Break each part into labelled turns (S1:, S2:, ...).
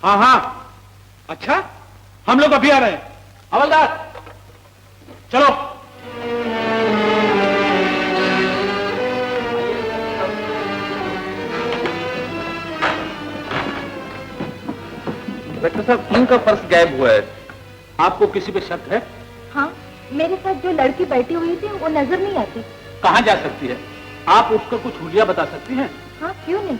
S1: हाँ हाँ, अच्छा हम लोग अभी आ रहे हैं। हवलदार चलो।
S2: डॉक्टर साहब, इनका पर्स गायब हुआ है।
S1: आपको किसी पे शक है?
S3: हाँ, मेरे साथ जो लड़की बैठी हुई थी वो नजर नहीं आती।
S1: कहाँ जा सकती है? आप उसको कुछ हुलिया बता सकती हैं?
S3: हाँ, क्यों नहीं।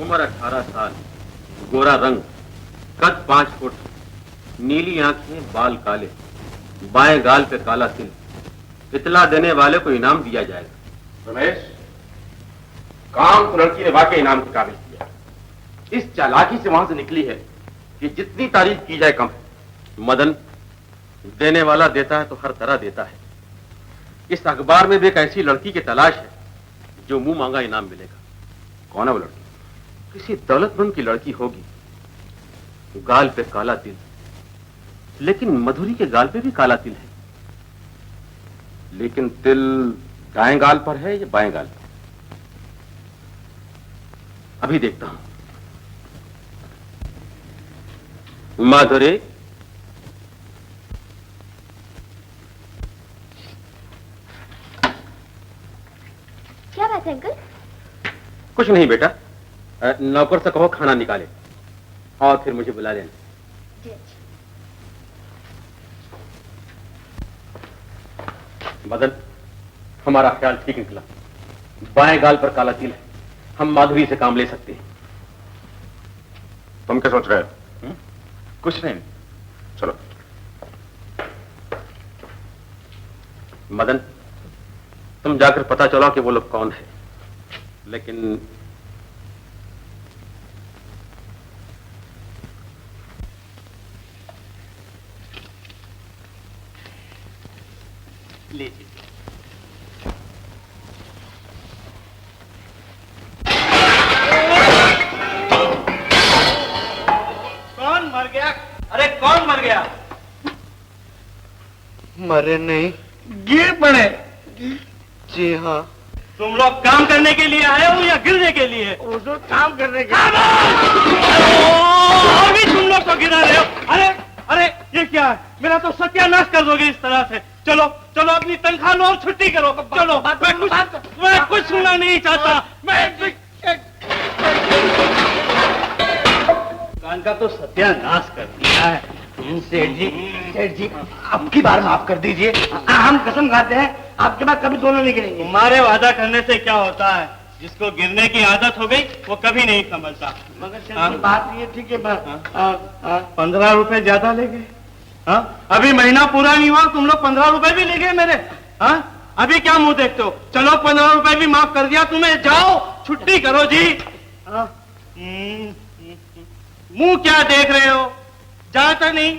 S2: उम्र 18 साल, गोरा रंग, कद 5 फुट, नीली आंखें, बाल काले, बाएं गाल पे काला तिल। इतला देने वाले को इनाम दिया जाएगा।
S4: रमेश, काम तो लड़की ने वाकई इनाम के काबिल किया। इस चालाकी से वहां से निकली है कि जितनी तारीफ की जाए कम।
S2: मदन, देने वाला देता है तो हर तरह देता है। इस अखबार में भी एक ऐसी लड़की की तलाश है जो मुंह मांगा इनाम मिलेगा।
S4: कौन है वो लड़की?
S2: किसी दौलतमंद की लड़की होगी, गाल पे काला तिल, लेकिन मधुरी के गाल पे भी काला तिल है।
S4: लेकिन तिल दाएं गाल पर है या बाएं गाल पर?
S2: अभी देखता हूं। माधुरी,
S3: क्या बात है अंकल?
S2: कुछ नहीं बेटा, नौकर से कहो खाना निकाले और फिर मुझे बुला लेना।
S3: जी अच्छा।
S2: मदन, हमारा ख्याल ठीक निकला। बाएं गाल पर काला तिल है, हम माधुरी से काम ले सकते हैं।
S4: तुम क्या सोच रहे हो?
S2: कुछ नहीं।
S4: चलो।
S2: मदन, तुम जाकर पता चलाओ कि वो लोग कौन है, लेकिन लीजिए।
S1: कौन मर गया? अरे कौन मर गया?
S5: मरे नहीं,
S1: गिर पड़े।
S5: जी हाँ।
S1: तुम लोग काम करने के लिए आए हो या गिरने के लिए?
S5: वो तो काम करने के
S1: अभी तुम लोग तो गिरा रहे हो। अरे अरे ये क्या है? मेरा तो सत्यानाश कर दोगे इस तरह से। चलो चलो, अपनी तनख्वाह लो और छुट्टी करो। चलो, मैं कुछ सुनना नहीं चाहता।
S5: दुकान का तो सत्यानाश कर दिया है। सेठ जी, अब की बार माफ कर दीजिए। हम कसम खाते हैं आपके बाद कभी दोनों नहीं गिरेंगे।
S1: तुम्हारे वादा करने से क्या होता है? जिसको गिरने की आदत हो गई वो कभी नहीं संभलता।
S5: मगर सेठ जी, बात ये ठीक है,
S1: 15 रुपए ज्यादा ले गए। हाँ, अभी महीना पूरा नहीं हुआ, तुम लोग 15 रुपए भी ले गए मेरे। हाँ, अभी क्या मुंह देखते हो? चलो, 15 रुपए भी माफ कर दिया तुम्हें। जाओ, छुट्टी करो जी। मुंह क्या देख रहे हो? जाता नहीं?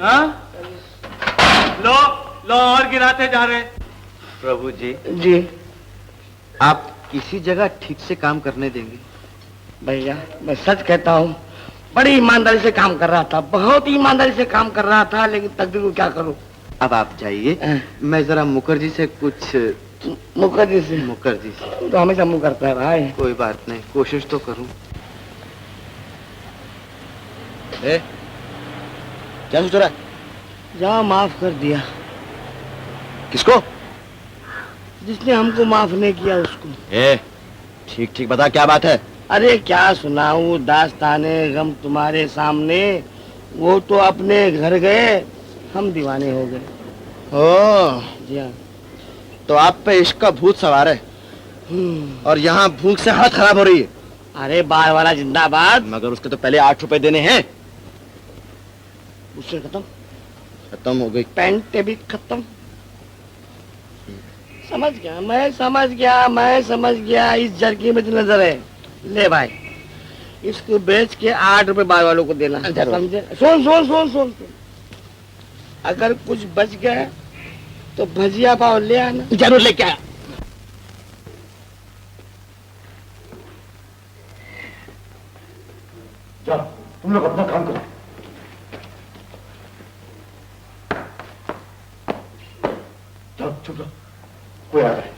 S1: हाँ, लो लो, और गिराते जा रहे।
S5: प्रभु जी, जी आप किसी जगह ठीक से काम करने देंगे? भैया, मैं सच कहता हूँ, बड़ी ईमानदारी से काम कर रहा था, बहुत ईमानदारी से काम कर रहा था, लेकिन तकदीर को क्या करूँ।
S6: अब आप जाइए, मैं जरा मुखर्जी से कुछ।
S5: मुखर्जी से तो हमेशा मुंह करता है भाई।
S6: कोई बात नहीं, कोशिश तो करूं।
S5: क्या सोच रहा है? जा, माफ कर दिया।
S6: किसको?
S5: जिसने हमको माफ नहीं किया उसको।
S6: ठीक ठीक बता, क्या बात है?
S5: अरे क्या सुनाऊं दास्ताने गम तुम्हारे सामने। वो तो अपने घर गए, हम दीवाने हो गए।
S6: ओह,
S5: जी हाँ।
S6: तो आप पे इश्क का भूत सवार है और यहाँ भूख से हालत खराब हो रही है।
S5: अरे बार वाला जिंदाबाद।
S6: मगर उसके तो पहले 8 रुपए देने हैं।
S5: उससे
S6: खत्म हो गई।
S5: पैंट भी खत्म। समझ गया, मैं समझ गया इस जरकी में तो नजर है। ले भाई, इसको बेच के 8 रुपए बार वालों को देना, समझे? सुन, अगर कुछ बच गया तो भजिया पाव ले आना।
S6: जरूर लेके आया।
S4: जाओ, तुम लोग अपना काम करो। जाओ, चुप रहो, कोई आ रहा है।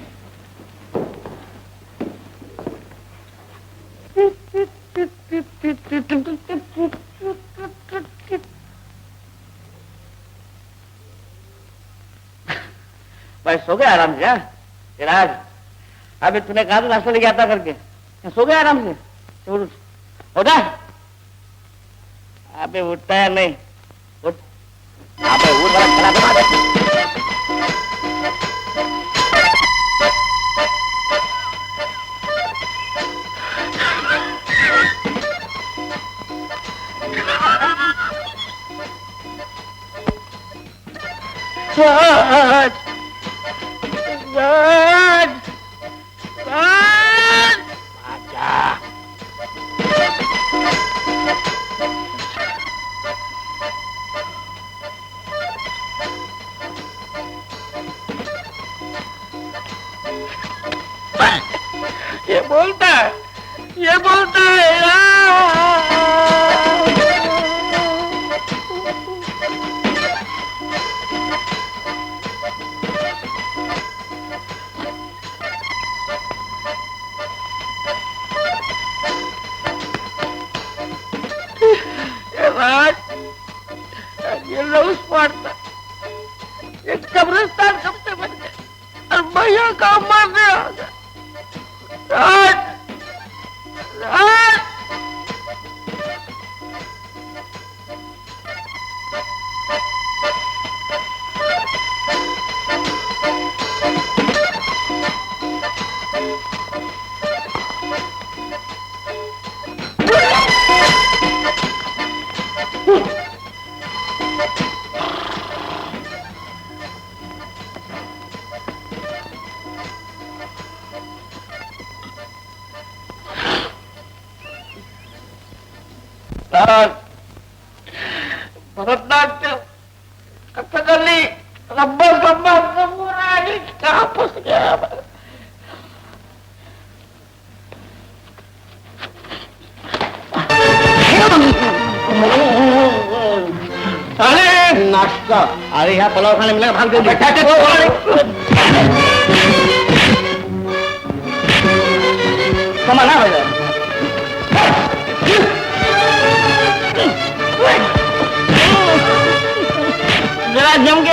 S5: भाई सो गया आराम से? राज, अबे तूने कहा था नाश्ता लेके आता करके, सो गया आराम से? उठा। अबे उठता है नहीं? उठ। अबे उठ, बड़ा खराब है। ये बोलता है ये रोज पड़ता, ये कब्रिस्तान कब से बन गया और भैया का मरने आ गया। भरतनाट्यम, कथकली, रब्बर कहाँ फंस गया? अरे नाश्ता, अरे यहाँ पुलाव खाने मिलेगा, भाग दे। कमाना हो जाए। जरा जम के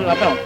S5: आता हूँ।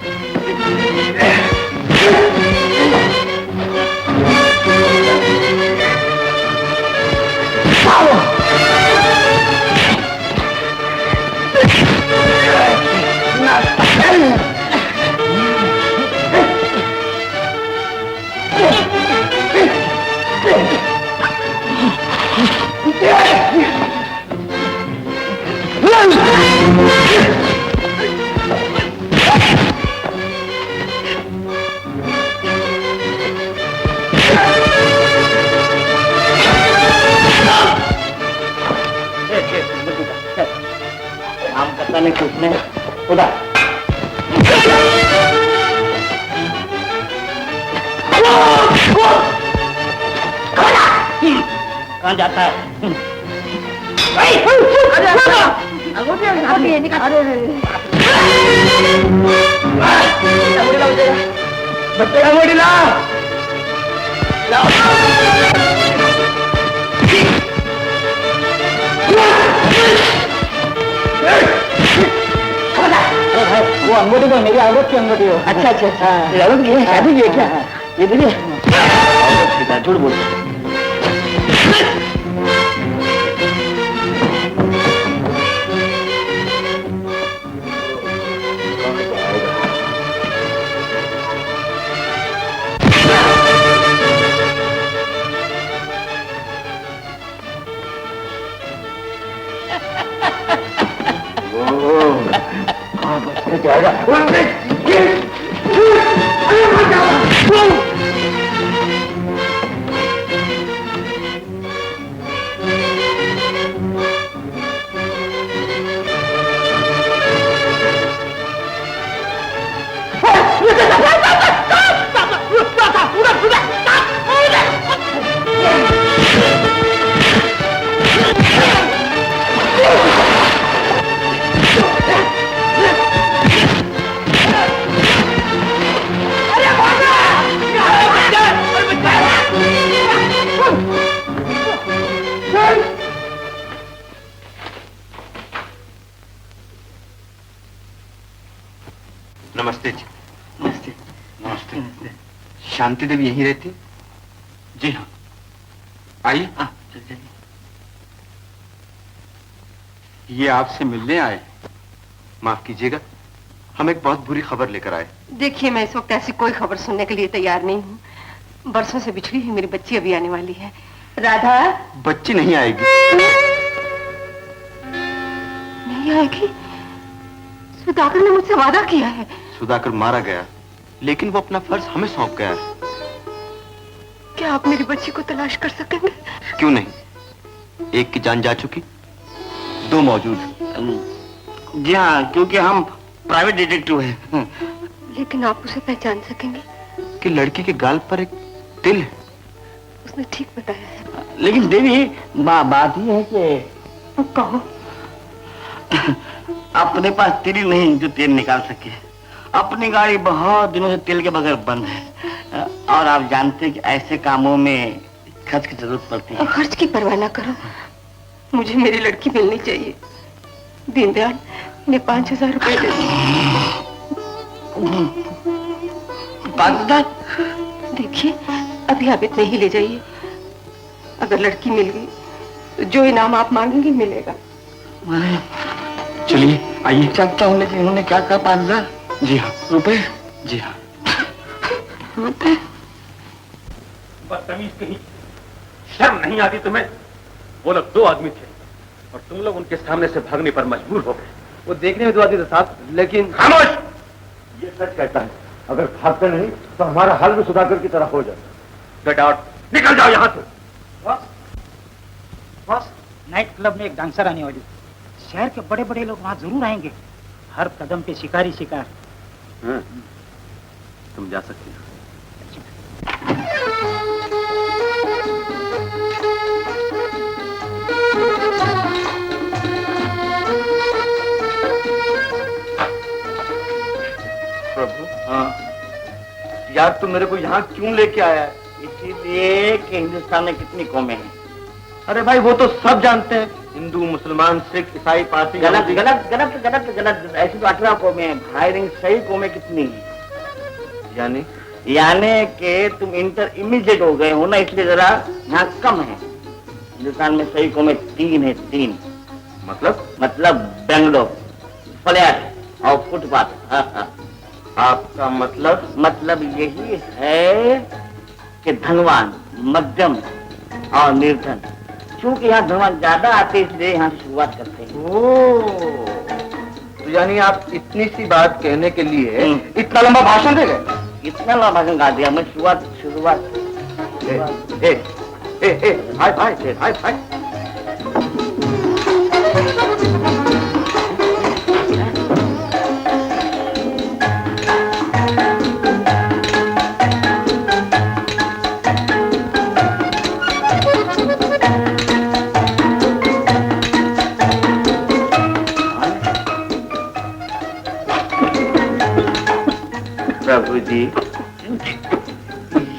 S5: हम पता नहीं किसने खुदा कहाँ जाता है? वो अंगूठी तो मेरी औरत की अंगूठी हो। अच्छा अच्छा, औरत की शादी की है क्या? ये देखिए, झूठ बोलते।
S6: नमस्ते जी। नमस्ते। नमस्ते। शांति देवी यहीं रहती?
S1: जी हाँ।
S6: आइए। ये आपसे मिलने आए? माफ कीजिएगा, हम एक बहुत बुरी खबर लेकर आए।
S7: देखिए, मैं इस वक्त ऐसी कोई खबर सुनने के लिए तैयार नहीं हूँ। बरसों से बिछड़ी हुई मेरी बच्ची अभी आने वाली है। राधा।
S6: बच्ची नहीं आएगी।
S7: नहीं आएगी? सुधाकर ने मुझसे वादा किया है।
S6: सुधाकर मारा गया, लेकिन वो अपना फर्ज हमें सौंप गया है।
S7: क्या आप मेरी बच्ची को तलाश कर सकेंगे?
S6: क्यों नहीं, एक की जान जा चुकी, दो मौजूद।
S5: जी हाँ, क्योंकि हम प्राइवेट डिटेक्टिव हैं।
S7: लेकिन आप उसे पहचान सकेंगे?
S6: कि लड़की के गाल पर एक तिल है।
S7: उसने ठीक बताया है।
S5: लेकिन देवी, बात ही है कि
S7: कहो।
S5: अपने पास तिल नहीं जो तेल निकाल सके। अपनी गाड़ी बहुत दिनों से तेल के बगैर बंद है, और आप जानते हैं कि ऐसे कामों में खर्च की जरूरत पड़ती है।
S7: खर्च की परवाह ना करो, मुझे मेरी लड़की मिलनी चाहिए। दीनदयाल, इन्हें 5,000 रुपए दे दो।
S5: 5,000?
S7: देखिए, अभी आप इतने ही ले जाइए। अगर लड़की मिल गई तो जो इनाम आप मांगेंगे मिलेगा।
S6: चलिए आइए।
S5: चलता हूँ, लेकिन उन्होंने क्या कहा? 5,000?
S6: जी हाँ।
S5: रुपए?
S6: जी हाँ।
S5: रुपए?
S4: बदतमीज कहीं, शर्म नहीं आती तुम्हें? वो लोग 2 आदमी थे और तुम लोग उनके सामने से भागने पर मजबूर हो गए।
S2: वो देखने में 2 आदमी थे साहब, लेकिन
S4: खामोश!
S8: ये सच कहता है, अगर भागते नहीं तो हमारा हाल भी सुधाकर की तरह हो जाता।
S4: गेट आउट, निकल जाओ यहाँ से।
S9: बॉस, नाइट क्लब में एक डांसर आने वाली। शहर के बड़े बड़े लोग वहाँ जरूर आएंगे। हर कदम पे शिकारी शिकार।
S2: तुम जा सकती हो।
S5: प्रभु, हाँ, यार तुम मेरे को यहाँ क्यों लेके आया है? इसीलिए कि हिंदुस्तान में कितनी कौमें हैं।
S6: अरे भाई, वो तो सब जानते हैं, हिंदू, मुसलमान, सिख, ईसाई, पारसी।
S5: गलत गलत गलत गलत गलत। ऐसी तो 18 कौमें हैं भाई, लेकिन सही कौमें कितनी हैं? यानी कि तुम इंटर इमीडिएट हो गए हो ना, इसलिए जरा यहाँ कम है। हिंदुस्तान में सही कौमें 3 है, 3। मतलब बेंगलोर, फ्लैट और फुटपाथ।
S6: आपका
S5: मतलब यही है कि धनवान, मध्यम और निर्धन। क्योंकि यहाँ धनवान ज्यादा आते हैं, इसलिए यहाँ से शुरुआत करते हैं।
S6: तो यानी आप इतनी सी बात कहने के लिए इतना लंबा भाषण दे गए?
S5: इतना लंबा भाषण गा दिया मैं। शुरुआत हाय। प्रभु जी,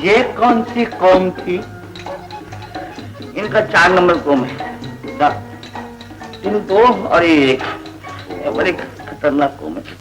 S5: ये कौन सी कौम थी? इनका 4 नंबर कौम है। 3, 2 और 1। बड़ी खतरनाक कौम है।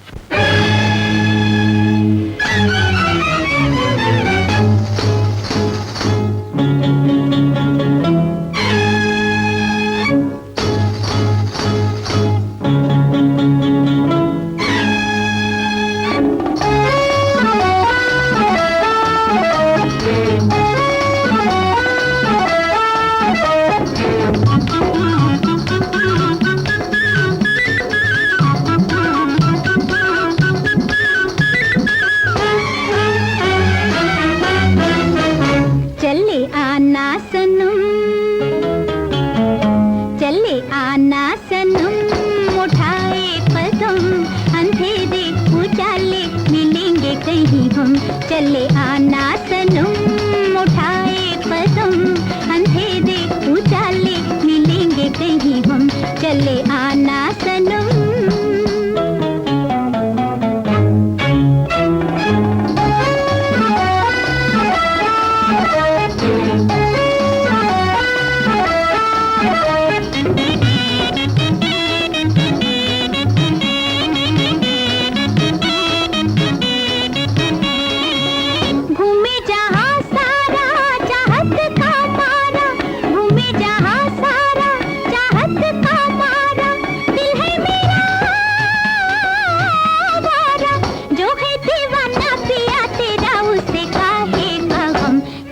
S10: आना सनम उठाए कदम अंधेरे उजाले मिलेंगे कहीं हम चले आना सनम उठाए कदम अंधेरे उजाले मिलेंगे कहीं हम चले आना सनम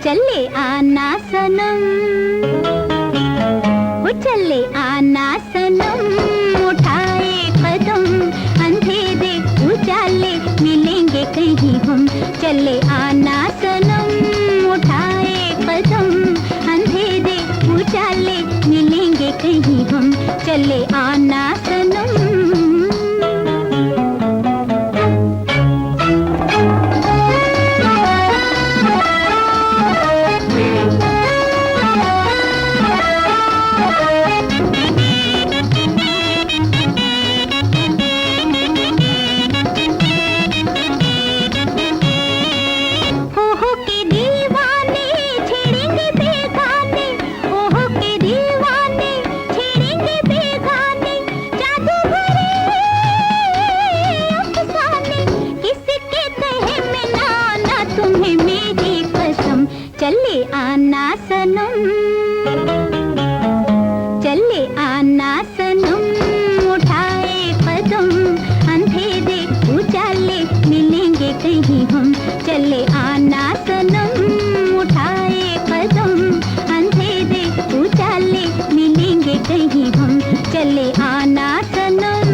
S10: चले आना सनम वो चले आना सनम उठाए कदम अंधेरे उजाले मिलेंगे कहीं हम चले आना सनम उठाए कदम अंधेरे उजाले मिलेंगे कहीं हम चले आना सनम चले आना सनम चले आना सनम उठाए कदम अंधेरे उजाले मिलेंगे कहीं हम चले आना सनम उठाए कदम अंधेरे उजाले मिलेंगे कहीं हम चले आना सनम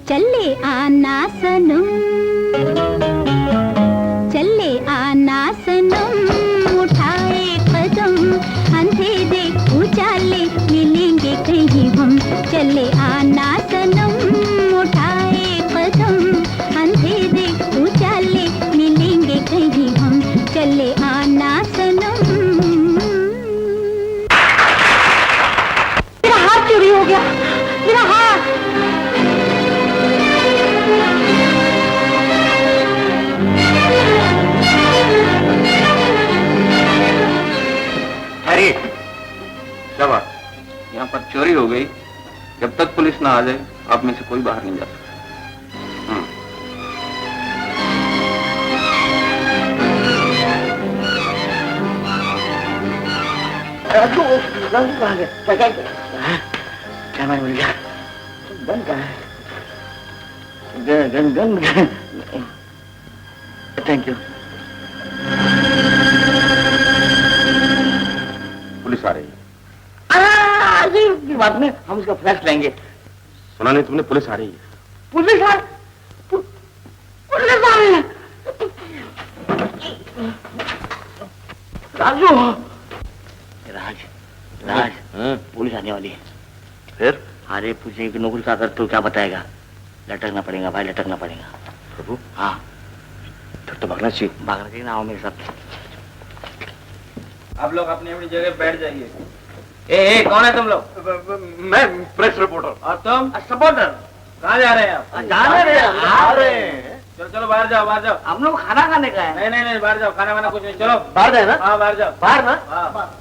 S10: चले आना सनम चले आना सनम उठाए कदम अंधेरे उजाले मिलेंगे कहीं हम चले आना सनम उठाए कदम अंधेरे उजाले मिलेंगे कहीं हम चले आना सनम
S7: मेरा हाथ चोरी हो गया मेरा हाथ
S2: अरे क्या बात यहाँ पर चोरी हो गई जब तक पुलिस ना आ जाए आप में से कोई बाहर नहीं जा सकता
S5: क्या मिल गया गन कहाँ है gun gun thank you
S4: police आ रही है।
S5: अरे बात में हम उसका फ्लैश लेंगे।
S4: सुना नहीं तुमने? पुलिस आ रही है।
S5: पुलिस आ रही है। राजू राज राज पुलिस आने वाली है।
S4: फिर?
S5: अरे पूछे कि नौकरी का करते हो क्या बताएगा? लटकना पड़ेगा भाई, लटकना पड़ेगा।
S4: प्रभु
S5: हाँ
S4: फिर तो भागना चाहिए।
S5: भागना चाहिए ना, आओ मेरे साथ।
S1: आप लोग अपनी अपनी जगह बैठ जाइए। ए कौन है तुम लोग?
S4: मैं प्रेस रिपोर्टर।
S1: और तुम? सपोर्टर। कहाँ जा रहे हैं आप?
S5: जा रहे हैं।
S1: चलो चलो बाहर जाओ, बाहर जाओ।
S5: हम लोग खाना खाने का है।
S1: नहीं बाहर जाओ, खाना वाना कुछ नहीं। चलो
S5: बाहर जाए ना?
S1: हाँ बाहर जाओ।
S5: बाहर ना?
S1: हाँ।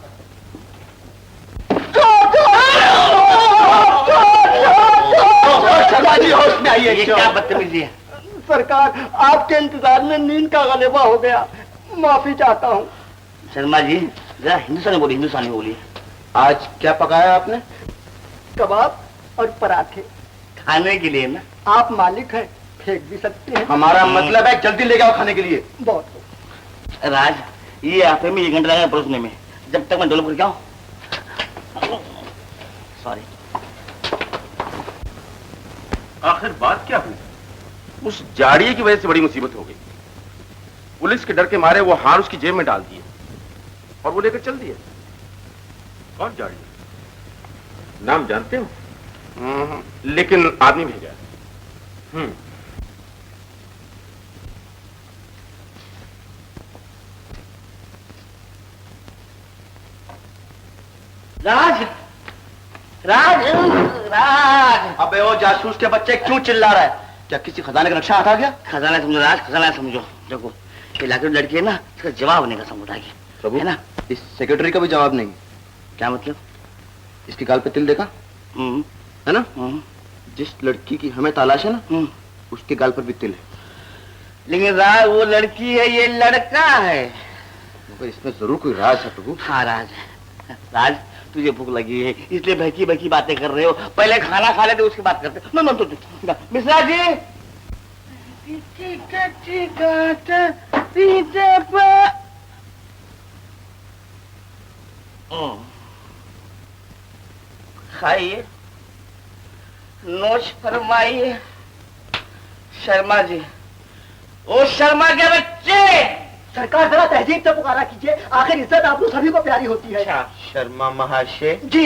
S5: होश में आइए। ये क्या बदतमीजी है? सरकार आपके इंतजार में नींद का गलेबा हो गया। माफी चाहता हूँ। शर्मा जी जरा हिंदुस्तानी बोलिए। आज क्या पकाया आपने? कबाब और पराठे। खाने के लिए ना? आप मालिक हैं, फेंक भी सकते हैं। हमारा मतलब है जल्दी ले जाओ खाने के लिए। बहुत। राज ये आते में 1 घंटा लगेगा परोसने में, जब तक मैं डोल कर जाऊं। सॉरी।
S4: आखिर बात क्या हुई? उस जाड़िए की वजह से बड़ी मुसीबत हो गई। पुलिस के डर के मारे वो हार उसकी जेब में डाल दिए और वो लेकर चल दिए। कौन जाड़िए? नाम जानते हो? लेकिन आदमी भेजा।
S5: राज राज राज, अबे वो जासूस के बच्चे क्यों चिल्ला रहा है? क्या किसी खजाने का नक्शा आ गया? खजाना समझो राज, खजाना समझो। देखो इलाके में लड़की है ना, इसका जवाब नहीं का समुदाय प्रभु है ना। इस सेक्रेटरी का भी जवाब नहीं। क्या मतलब? इसकी गाल पे तिल देखा है ना? जिस लड़की की हमें तलाश है ना, उसके गाल पर भी तिल है। लेकिन राज वो लड़की है, ये लड़का है। मगर इसमें जरूर कोई राज है प्रभु। हाँ राज है। राज तुझे भूख लगी है इसलिए बहकी बहकी बातें कर रहे हो। पहले खाना खा लेते उसके बात करते। नो नो तो मिश्रा जी खाइए, नोश फरमाइए। शर्मा जी, ओ शर्मा के बच्चे, सरकार जरा तहजीब से पुकारा कीजिए, आखिर इज्जत आप लोग सभी को प्यारी होती है। शर्मा महाशय जी,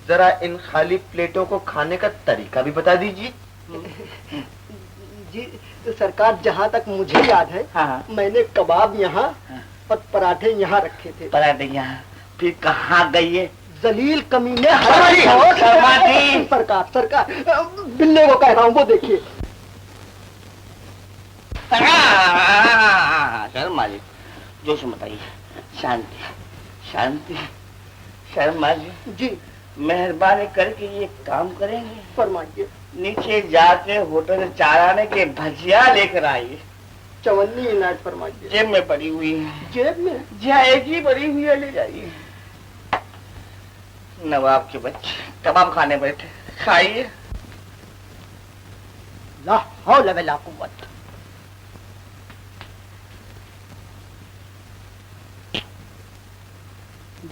S5: जरा इन खाली प्लेटों को खाने का तरीका भी बता दीजिए। जी तो सरकार जहाँ तक मुझे याद है, मैंने कबाब यहाँ और पराठे यहाँ रखे थे। पराठे यहाँ, फिर कहाँ गई है जलील कमीने? सरकार सरकार बिल्ले को कह रहा हूँ, वो देखिए। शर्मा जी जोश मत आइए, शांति शांति। शर्मा जी मेहरबानी करके ये काम करेंगे? फरमाइए। नीचे जाके होटल से 4 आने के भजिया लेकर आइए। चवन्नी इनायत फरमाइए। जेब में पड़ी हुई है। जेब में? जी हाँ, एक ही पड़ी हुई है, ले जाइए। नवाब के बच्चे कबाब खाने बैठे, खाइए। ला हौल वला कुव्वत।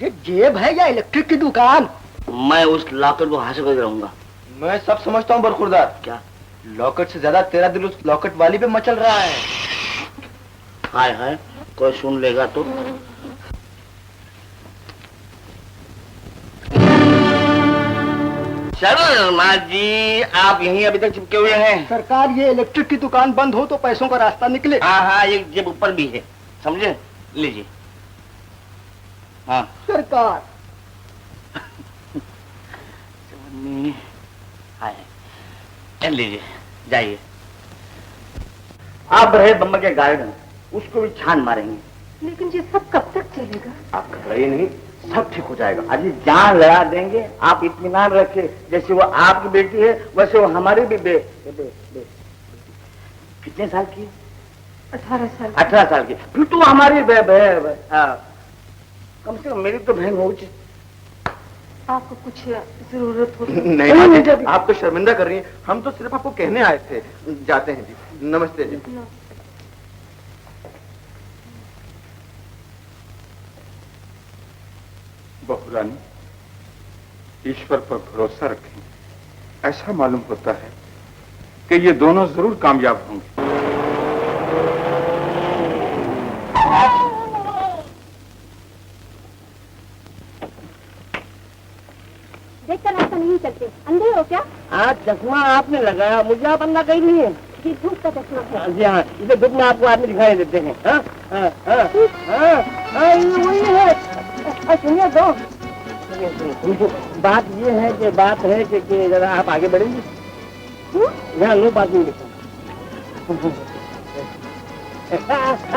S5: ये जेब है या इलेक्ट्रिक की दुकान? मैं उस लॉकेट को हासिल कर रहूंगा। मैं सब समझता हूँ बरखुरदार। क्या? लॉकेट से ज्यादा तेरा दिल उस लॉकेट वाली पे मचल रहा है। हाय हाय, कोई सुन लेगा तो। शर्मा जी आप यहीं अभी तक चिपके हुए हैं? सरकार ये इलेक्ट्रिक की दुकान बंद हो तो पैसों का रास्ता निकले। हाँ हाँ, एक जेब ऊपर भी है, समझे? लीजिए। हाँ सरकार। लीजिए, जाइए। आप रहे बम्बा के गार्डन, उसको भी छान मारेंगे। लेकिन ये सब कब तक चलेगा? आप घबराइए नहीं, सब ठीक हो जाएगा। अजी जान लड़ा देंगे, आप इत्मीनान रखे। जैसे वो आपकी बेटी है वैसे वो हमारी भी बे। कितने साल की? 18 साल। 18 साल की? फिर तो हमारी कम से कम मेरी तो बहन हो। आपको कुछ जरूरत हो? नहीं, आप तो शर्मिंदा कर रही हैं। हम तो सिर्फ आपको कहने आए थे। जाते हैं जी। नमस्ते जी।
S6: बहू रानी, ईश्वर पर भरोसा रखें। ऐसा मालूम होता है कि ये दोनों जरूर कामयाब होंगे।
S3: देखकर रास्ता नहीं चलते, अंधे हो क्या?
S5: हाँ, चश्मा आपने लगाया, मुझे आप अंधा कहीं नहीं है।
S3: जी धूप का चश्मा है।
S5: जी हाँ, इसे धूप में आपको आदमी दिखाई देते हैं। सुनिए तो, बात ये है कि जरा आप आगे बढ़ेंगे। यहाँ लो बात नहीं लिखा।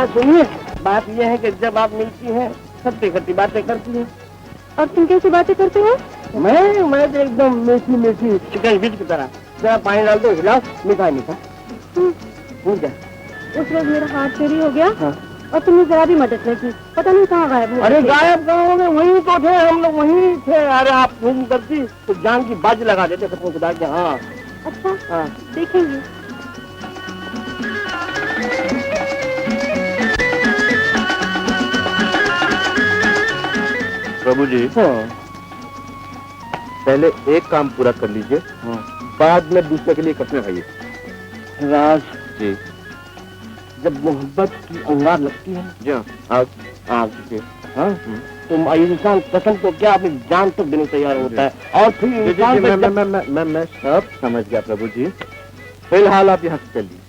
S5: सुनिए, बात ये है कि जब आप मिलती हैं सत्य खट्टी बातें करती हैं।
S3: और तुम कैसी बातें करते हो?
S5: मैं तो एकदम मीठी मीठी चिकन बीज की तरह। जरा पानी डाल दो, हिलाओ, मीठा मीठा।
S3: उस रोज मेरा हाथ चोरी हो गया। हाँ। और तुमने जरा भी मदद नहीं की, पता नहीं कहाँ गायब हो
S5: अरे
S3: गए थे।
S5: गायब कहाँ हो गए, वहीं तो थे हम लोग, वहीं थे। अरे आप घूम करती तो जान की बाजी लगा देते सबको खुदा के। हाँ
S3: अच्छा
S5: हाँ
S3: देखेंगे।
S8: प्रभु जी
S5: हाँ
S8: पहले एक काम पूरा कर लीजिए, बाद में दूसरे के लिए कसमें खाइए।
S5: राज
S8: जी
S5: जब मोहब्बत की अंगार लगती है
S8: जी हाँ
S5: आग से, हाँ तो इंसान कसम तो क्या अपनी जान तक देने तैयार होता है। और फिर
S8: जी,
S5: इंसान
S8: मैं,
S5: पे
S8: मैं, मैं, मैं, मैं, मैं सब समझ गया प्रभु जी। फिलहाल आप यहाँ से चलिए।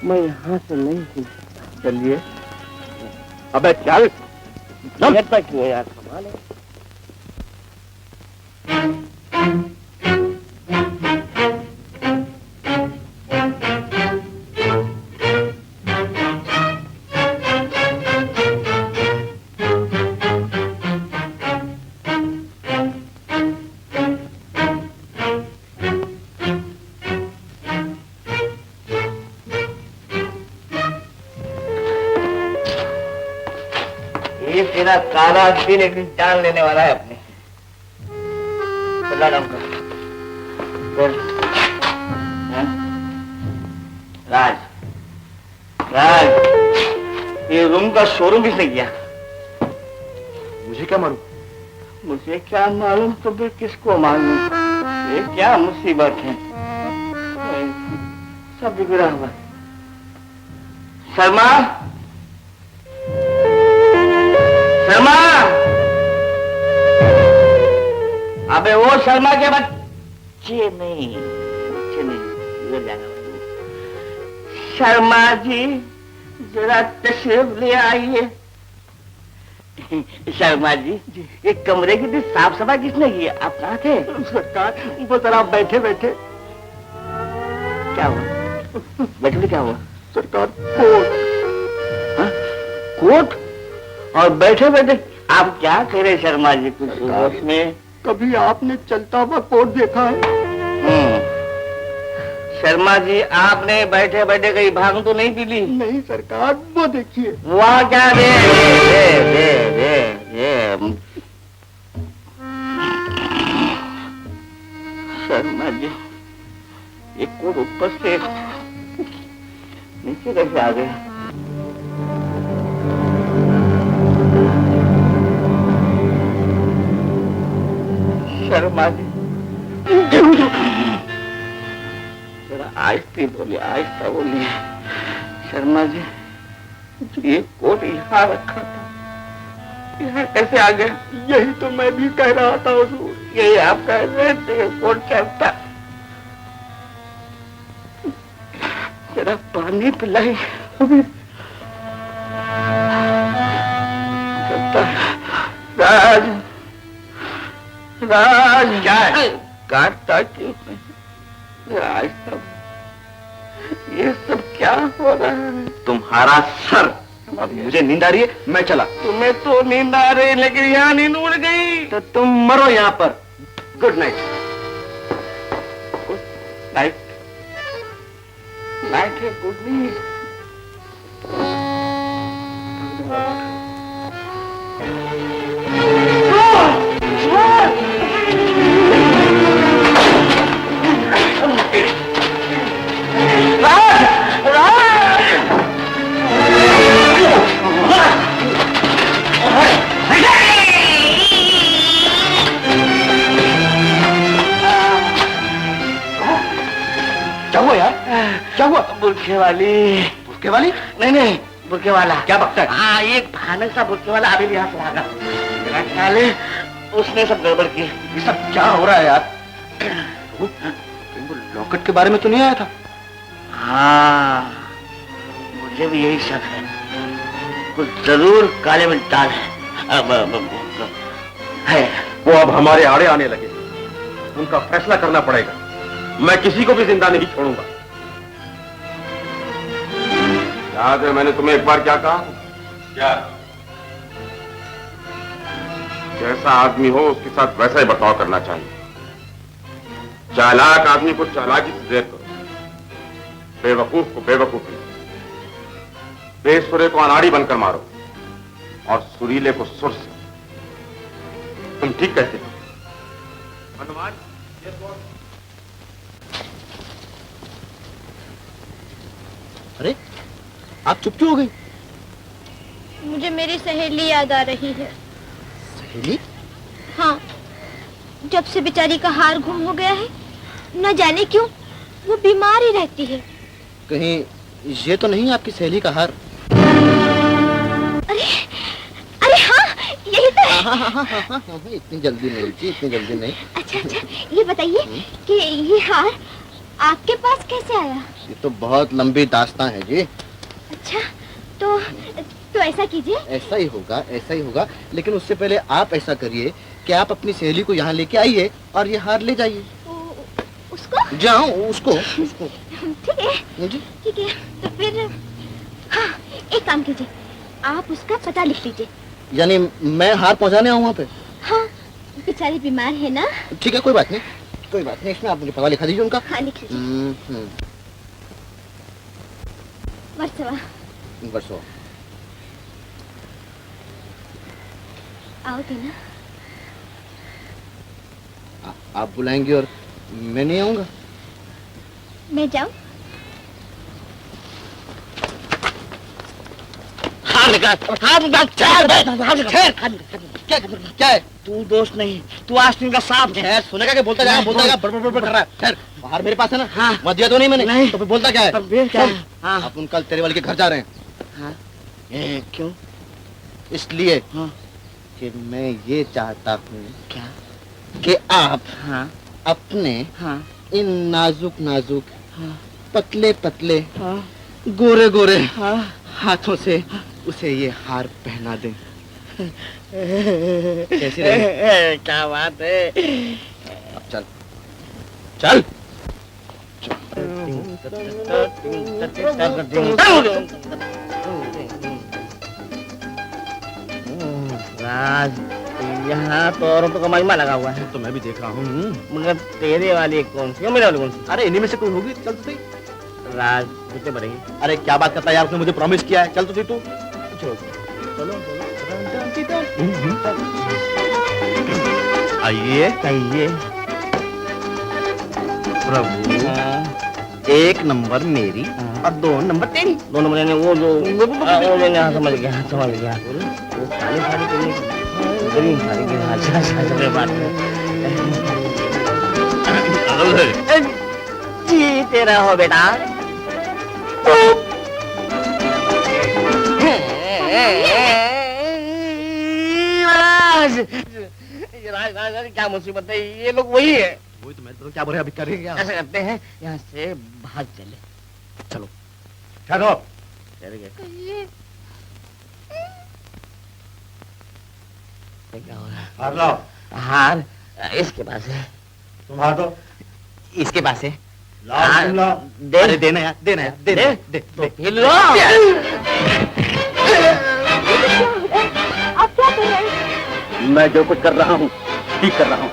S5: मैं यहाँ से नहीं सुन
S8: चलिए। अबे चल
S5: सकता क्यों यार, कमाल है। ये तेरा काला दिन एक दिन जान लेने वाला है अपने। चला डाउन कर। बोल। हाँ? राज राज ये रूम का शोरूम किसने किया?
S8: मुझे क्या मालूम?
S5: मुझे क्या मालूम तो फिर किसको मालूम? ये क्या मुसीबत है, सब बिगड़ा हुआ। शर्मा शर्मा, अबे वो शर्मा के बच्चे नहीं, ये जाना। शर्मा जी जरा तशरीफ ले आइए। शर्मा जी ये कमरे की साफ सफाई किसने की? आप कहाँ थे? सरकार वो जरा बैठे बैठे। क्या हुआ? बैठे क्या हुआ? सरकार कोट। हाँ? कोट और बैठे बैठे आप क्या कह रहे शर्मा जी? कुछ में कभी आपने चलता हुआ कोट देखा है? शर्मा जी आपने बैठे बैठे कहीं भांग तो नहीं पी ली? नहीं सरकार, वो देखिए वहाँ क्या दे शर्मा जी ये कोट ऊपर से नीचे कैसे आ गया? शर्मा जी जरा आहिस्ते बोलिए, आहिस्ता बोलिए। शर्मा जी ये कोट यहाँ रखा था, यहाँ कैसे आ गया? यही तो मैं भी कह रहा था हुजूर, यही आप कह रहे थे कोट चलता। जरा पानी पिलाई। राज राज क्या है? काटता क्यों नहीं? राज सब ये सब क्या हो रहा है?
S8: तुम्हारा सर। मुझे नींद आ रही है, मैं चला।
S5: तुम्हें तो नींद आ रही लेकिन यहाँ नींद उड़ गई।
S8: तो तुम मरो यहाँ पर। Good night.
S5: Good night. Night है, गुड नाइट।
S8: क्या हुआ यार? क्या हुआ?
S5: बुरखे वाली।
S8: बुरखे वाली?
S5: नहीं बुरखे वाला।
S8: क्या बकता है?
S5: हाँ एक भयानक सा बुरखे वाला अभी भी यहाँ से भागा। मेरा ख्याल है उसने सब गड़बड़ की।
S8: ये सब क्या हो रहा है यार? वो लॉकेट के बारे में तो नहीं आया था?
S5: हाँ मुझे भी यही शक है, कुछ जरूर काले में डाल है।
S4: वो अब हमारे आड़े आने लगे, उनका फैसला करना पड़ेगा। मैं किसी को भी जिंदा नहीं छोड़ूंगा। याद है मैंने तुम्हें एक बार क्या कहा? क्या? जैसा आदमी हो उसके साथ वैसा ही बर्ताव करना चाहिए। चालाक आदमी को चालाकी से देर करो, बेवकूफ को बेवकूफी। बेसुरे को अनाड़ी बनकर मारो और सुरीले को सुर से। तुम ठीक कहते हो हनुमान।
S5: अरे आप चुप क्यों हो गई?
S3: मुझे मेरी सहेली याद आ रही है।
S5: सहेली?
S3: हाँ, जब से बेचारी का हार गुम हो गया है, न जाने क्यों वो बीमार ही रहती है।
S5: कहीं ये तो नहीं आपकी सहेली का हार?
S3: अरे अरे हाँ, यही तो है।
S5: हाँ, इतनी जल्दी नहीं जी, इतनी जल्दी नहीं।
S3: अच्छा, ये बताइए कि ये हार आपके पास कैसे आया?
S5: ये तो बहुत लंबी दास्तां है जी।
S3: अच्छा, तो ऐसा कीजिए।
S5: ऐसा ही होगा, ऐसा ही होगा, लेकिन उससे पहले आप ऐसा करिए कि आप अपनी सहेली को यहाँ लेके आइए और ये हार ले जाइए।
S3: उसको?
S5: जाओ, उसको।
S3: ठीक है जी, ठीक है। तो फिर हाँ, एक काम कीजिए, आप उसका पता लिख लीजिए।
S5: यानी मैं हार पहुँचाने आऊँ वहाँ पे?
S3: हाँ, बेचारी बीमार है ना।
S5: ठीक है, कोई बात नहीं, कोई बात नहीं। इसमें आप मुझे पता लिखा दीजिए उनका।
S3: हाँ, लिख लीजिए। वर्षवा।
S5: वर्षवा।
S3: आओगे ना?
S5: आप बुलाएंगे और मैं नहीं आऊंगा?
S3: मैं जाऊं?
S5: क्या है? तू दोस्त नहीं, तू आस्तीन का सांप है। सुनेगा क्या बोलता जाएगा, बोलता जाएगा, बड़ कर रहा है। खैर, बाहर मेरे पास है ना। हाँ। मत दिया तो नहीं मैंने। नहीं। तो फिर बोलता क्या है? क्या है? हाँ। अपन कल तेरे वाले के घर जा रहे हैं। हाँ। क्यों? इसलिए कि मैं ये चाहता हूँ क्या कि आप अपने इन नाजुक नाजुक पतले पतले गोरे गोरे हाथों से उसे ये हार पहना दें। कैसी रही? क्या बात है। अब चल चल। राज, यहाँ तो औरों का मजमा लगा हुआ है। तो मैं भी देख रहा हूँ, मगर तेरे वाली कौन सी, मेरे वाली कौन सी? अरे इन्हीं में से कोई होगी। चल तो सही। राज कितने बढ़ेंगे? अरे क्या बात करता है यार, उसने मुझे प्रॉमिस किया है। चल तो सही तू। चलो चलो। आइए आइए। प्रभु, एक नंबर मेरी और 2 नंबर तेरी। 2 नंबर यानी वो जो समझ गया। वो काली साड़ी ग्रीन साड़ी की। अच्छा बात है। जी तेरा हो बेटा। राज, क्या मुसीबत है? ये लोग वही है। वही तो मैं तो क्या बोल रहे अभी करेंगे। ऐसा करते हैं, यहाँ से भाग चले। चलो ठहरो। चल गए। क्या हो रहा है? हार लाओ। हार इसके पास है। तुम हार दो। इसके पास है। लाओ। दे। देना यार, देना यार, दे। तो फिर लो।
S3: आप क्या कर रहे हैं?
S2: मैं जो कुछ कर रहा हूँ ठीक कर रहा हूँ।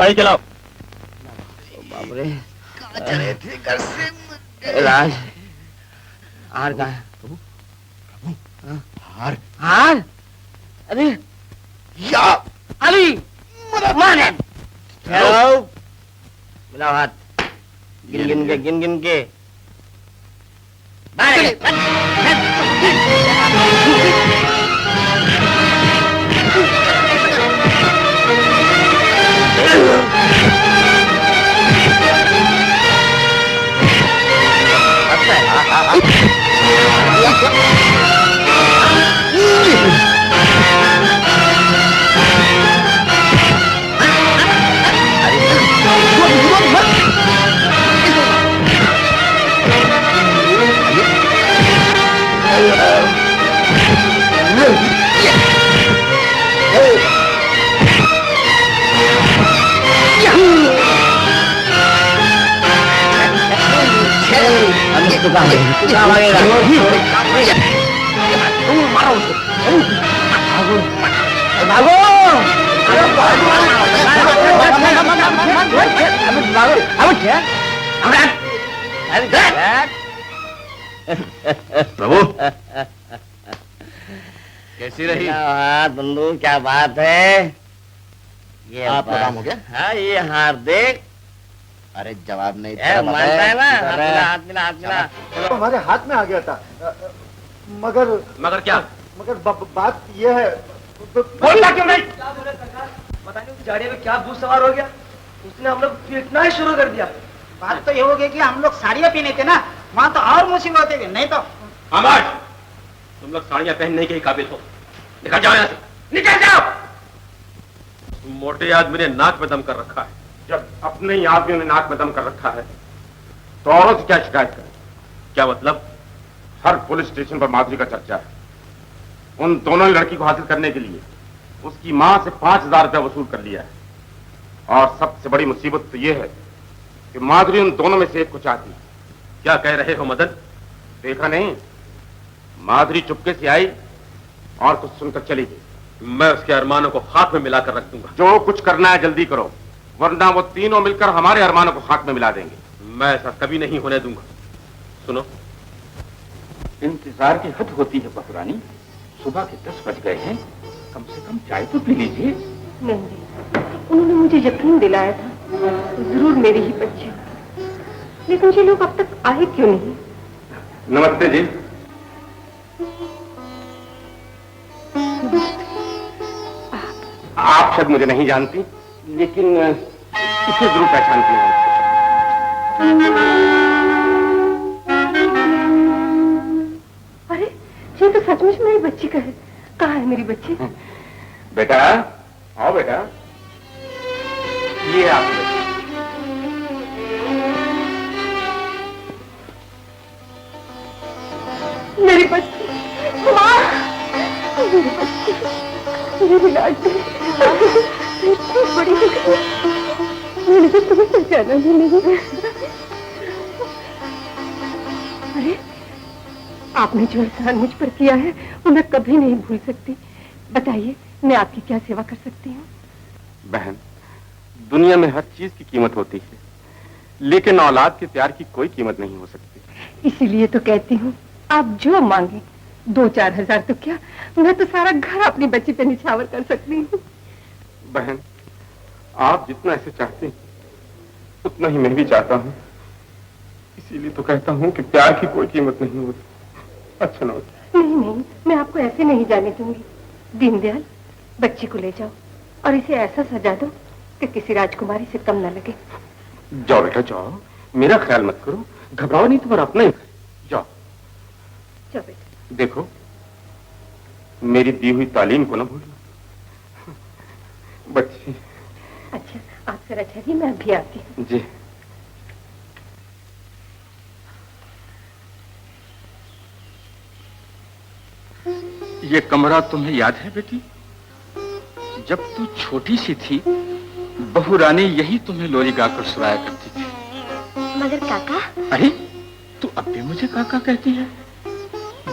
S2: गाड़ी चलाओ।
S5: बाप रे, चले थे घर से राज। हार कहाँ है? हार हार? अरे या अली माने मिलाओ हाथ, गिन गिन के
S4: प्रभु कैसी रही
S5: हाथ बंदूक? क्या बात है? ये
S8: आपका काम हो गया?
S5: हाँ, ये हार देख।
S8: अरे जवाब नहीं
S5: मानता है ना? हाथ मिला।
S8: तो हमारे हाथ में आ गया था, मगर
S2: क्या?
S8: मगर बात ये है।
S5: बोलना क्यों नहीं?
S11: बताने उस गाड़ी में क्या भूत सवार हो गया, उसने हम लोग पीटना ही शुरू कर दिया।
S9: बात तो ये हो गई कि हम लोग साड़ियाँ पहने थे ना, वहाँ तो और मुसीबत है, नहीं तो।
S2: तुम लोग साड़ियाँ पहनने के ही काबिल हो। निकल जाओ यहाँ से, निकल जाओ। तुम मोटे आदमी ने नाक में दम कर रखा है।
S4: जब अपने ही आदमियों ने नाक में दम कर रखा है तो औरों से क्या शिकायत करें?
S2: क्या मतलब?
S4: हर पुलिस स्टेशन पर माधुरी का चर्चा है। उन दोनों ही लड़की को हासिल करने के लिए उसकी मां से 5,000 रुपया वसूल कर लिया है। और सबसे बड़ी मुसीबत तो यह है कि माधुरी उन दोनों में से एक को चाहती है।
S2: क्या कह रहे हो मदन?
S4: देखा नहीं, माधुरी चुपके से आई और कुछ सुनकर चली गई।
S2: मैं उसके अरमानों को खाक में मिलाकर रख दूंगा।
S4: जो कुछ करना है जल्दी करो, वरना वो तीनों मिलकर हमारे अरमानों को खाक में मिला देंगे।
S2: मैं ऐसा कभी नहीं होने दूंगा। सुनो,
S6: इंतजार की हद होती है बहुरानी। सुबह के 10 बज गए हैं, कम से कम चाय तो पी लीजिए।
S7: नहीं, उन्होंने मुझे यकीन दिलाया था जरूर मेरी ही बच्ची, लेकिन ये लोग अब तक आए क्यों नहीं?
S4: नमस्ते जी। आप शायद मुझे नहीं जानती, लेकिन इसे जरूर पहचानती हैं।
S7: अरे ये तो सचमुच मेरी बच्ची का है। कहाँ है मेरी बच्ची?
S4: बेटा आओ बेटा, ये आप
S7: मेरी बच्ची, माँ, मेरी बच्ची, मेरी लाडली, इतनी बड़ी हो गई, मैंने तो तुम्हें पहचाना भी नहीं। अरे आपने जो एहसान मुझ पर किया है वो मैं कभी नहीं भूल सकती। बताइए मैं आपकी क्या सेवा कर सकती हूँ?
S4: बहन, दुनिया में हर चीज की कीमत होती है, लेकिन औलाद के प्यार की कोई कीमत नहीं हो सकती।
S7: इसीलिए तो कहती हूँ आप जो मांगे, 2-4 हजार तो क्या, मैं तो सारा घर अपनी बच्ची पे निछावर कर सकती हूँ।
S4: बहन, आप जितना ऐसे चाहते हैं उतना ही मैं भी चाहता हूँ। इसीलिए तो कहता हूँ कि प्यार की कोई कीमत नहीं होती। अच्छा ना होता।
S7: नहीं नहीं, मैं आपको ऐसे नहीं जाने दूंगी। दीनदयाल, बच्ची को ले जाओ और इसे ऐसा सजा दो कि किसी राजकुमारी से कम न लगे।
S4: जाओ बेटा जाओ, मेरा ख्याल मत करो, घबराओ नहीं, तुम्हारा अपना ही जाओ।
S7: जाओ बेटा।
S4: देखो, मेरी दी हुई तालीम को ना भूलना बच्ची।
S7: अच्छा, आप जरा ठहरिए, मैं अभी आती हूँ।
S4: जी।
S6: ये कमरा तुम्हें याद है बेटी? जब तू छोटी सी थी, बहू रानी यही तुम्हें लोरी गाकर सुनाया करती थी।
S3: मगर काका?
S6: अरे तू अब भी मुझे काका कहती है?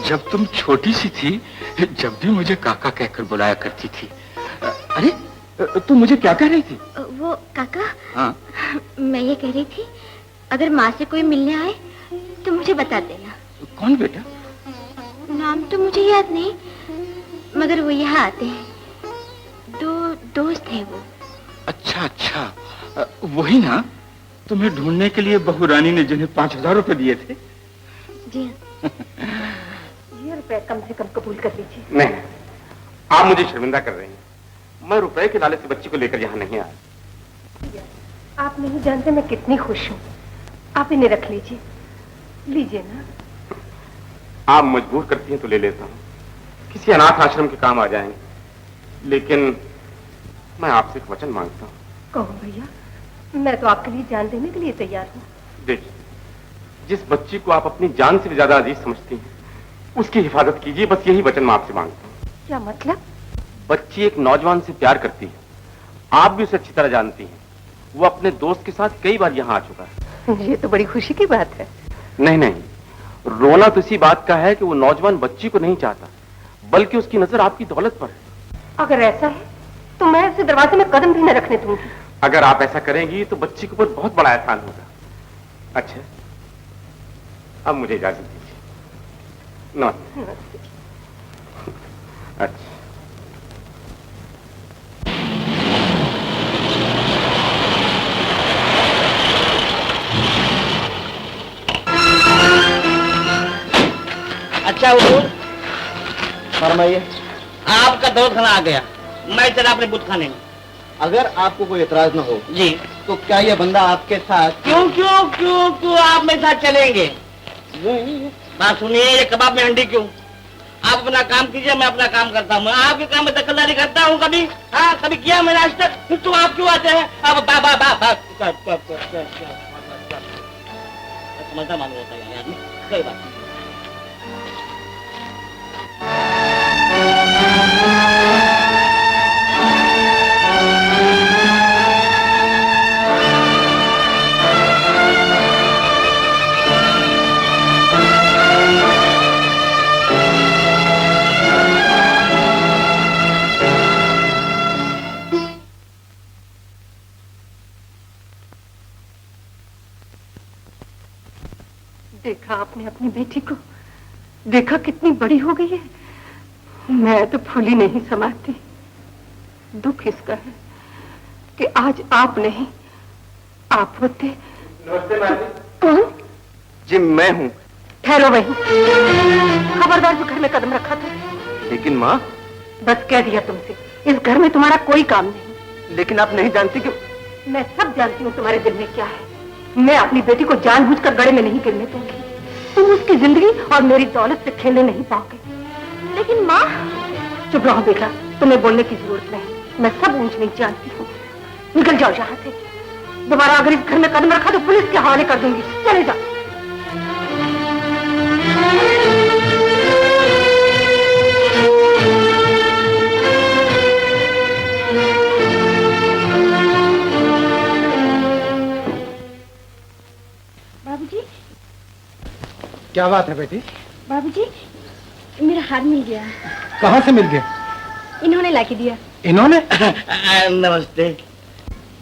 S6: जब तुम छोटी सी थी, जब भी मुझे काका कहकर बुलाया करती थी। अरे तू मुझे क्या कह रही थी?
S3: वो काका,
S6: हाँ?
S3: मैं ये कह रही थी, अगर माँ से कोई मिलने आए तो मुझे बता देना।
S6: कौन बेटा?
S3: नाम तो मुझे याद नहीं, मगर वो यहाँ आते हैं। दो दोस्त हैं वो।
S6: अच्छा अच्छा, वही ना तुम्हें ढूंढने के लिए बहू रानी ने जिन्हें 5000 रुपए दिए थे।
S3: जी हाँ।
S7: ये रुपए कम से कम कबूल कर लीजिए।
S4: नहीं, आप मुझे शर्मिंदा कर रही हैं। मैं रुपए के लालच से बच्ची को लेकर यहाँ नहीं आया।
S7: आप नहीं जानते मैं कितनी खुश हूँ। आप इन्हें रख लीजिए। लीजिए ना।
S4: आप मजबूर करती हैं तो ले लेता हूँ, किसी अनाथ आश्रम के काम आ जाएंगे। लेकिन मैं आपसे एक वचन मांगता हूँ।
S7: कहो भैया, मैं तो आपके लिए जान देने के लिए तैयार हूँ।
S4: देखिए, जिस बच्ची को आप अपनी जान से भी ज्यादा अजीज समझती हैं, उसकी हिफाजत कीजिए, बस यही वचन मैं आपसे मांगता हूँ।
S7: क्या मतलब?
S4: बच्ची एक नौजवान से प्यार करती है, आप भी उसे अच्छी तरह जानती हैं। वो अपने दोस्त के साथ कई बार यहाँ आ चुका है।
S7: ये तो बड़ी खुशी की बात है।
S4: नहीं नहीं, रोना तो इसी बात का है कि वो नौजवान बच्ची को नहीं चाहता, बल्कि उसकी नजर आपकी दौलत पर है।
S7: अगर ऐसा है तो मैं इसे दरवाजे में कदम भी न रखने दूंगी।
S4: अगर आप ऐसा करेंगी तो बच्ची के ऊपर बहुत बड़ा एहसान होगा। अच्छा, अब मुझे इजाजत दीजिए। नमस्ते। अच्छा,
S5: अच्छा हुजूर, फरमाइए। आपका दौलत खाना आ गया, मैं चला अपने बुत खाने में। अगर आपको कोई एतराज न हो जी, तो क्या ये बंदा आपके साथ? क्यों क्यों क्यों क्यों आप मेरे साथ चलेंगे? बात सुनिए, ये कबाब में हंडी क्यों? आप अपना काम कीजिए, मैं अपना काम करता हूँ। आपके काम में दखलदारी करता हूँ कभी? हाँ, कभी किया मैंने आज तक? फिर तो आप क्यों आते हैं? अब समझना मालूम होता है आदमी, कोई बात नहीं।
S7: देखा आपने अपनी बेटी को? देखा कितनी बड़ी हो गई है। मैं तो फूली नहीं समाती। दुख इसका है कि आज आप नहीं, आप होते।
S4: नमस्ते मैम।
S7: कौन?
S4: जी मैं हूँ।
S7: ठहरो वहीं, खबरदार जो घर में कदम रखा था।
S4: लेकिन माँ।
S7: बस कह दिया तुमसे, इस घर में तुम्हारा कोई काम नहीं।
S4: लेकिन आप नहीं जानती कि
S7: मैं सब जानती हूँ तुम्हारे दिल में क्या है। मैं अपनी बेटी को जानबूझकर गड़े में नहीं गिरने दूंगी। तुम उसकी जिंदगी और मेरी दौलत से खेलने नहीं पाओगे।
S3: लेकिन माँ।
S7: चुप रहो बेटा, तुम्हें बोलने की जरूरत नहीं। मैं सब ऊंच नीच जानती हूँ। निकल जाओ यहाँ से। दोबारा अगर इस घर में कदम रखा तो पुलिस के हवाले कर दूंगी। चले जाओ।
S3: बाबूजी।
S12: क्या बात है बेटी?
S3: बाबूजी, मेरा हार मिल गया।
S12: कहाँ से मिल गया?
S3: इन्होंने लाके दिया।
S12: इन्होंने?
S5: नमस्ते।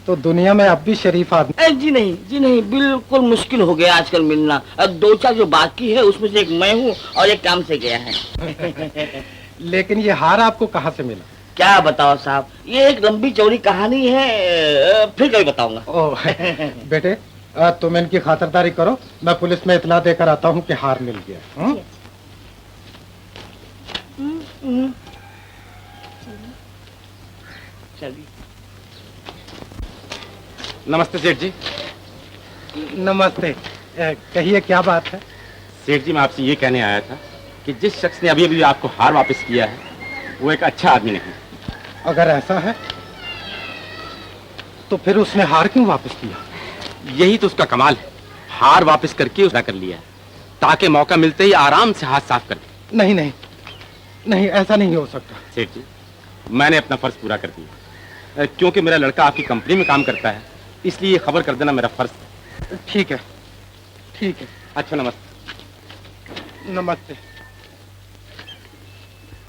S12: तो दुनिया में अब भी शरीफ आदमी?
S5: जी नहीं, बिल्कुल मुश्किल हो गया आजकल मिलना। दो चार जो बाकी है उसमें से एक मैं हूँ और एक काम से गया है।
S12: लेकिन ये हार आपको कहाँ से मिला?
S5: क्या बताओ साहब, ये एक लंबी चौड़ी कहानी है, फिर कभी बताऊंगा।
S12: ओह बेटे, तुम इनकी खातिरदारी करो, मैं पुलिस में इतला देकर आता हूँ कि हार मिल गया।
S5: चलिए।
S4: नमस्ते सेठ जी।
S12: नमस्ते। कहिए क्या बात है?
S4: सेठ जी, मैं आपसे ये कहने आया था कि जिस शख्स ने अभी अभी आपको हार वापस किया है वो एक अच्छा आदमी नहीं।
S12: अगर ऐसा है तो फिर उसने हार क्यों वापस किया?
S4: यही तो उसका कमाल है, हार वापस करके उसने कर लिया ताकि मौका मिलते ही आराम से हाथ साफ कर दे।
S12: नहीं, ऐसा नहीं हो सकता।
S4: सेठ जी, मैंने अपना फर्ज पूरा कर दिया। क्योंकि मेरा लड़का आपकी कंपनी में काम करता है, इसलिए खबर कर देना मेरा फर्ज है।
S12: ठीक है।
S4: अच्छा, नमस्ते।
S12: नमस्ते।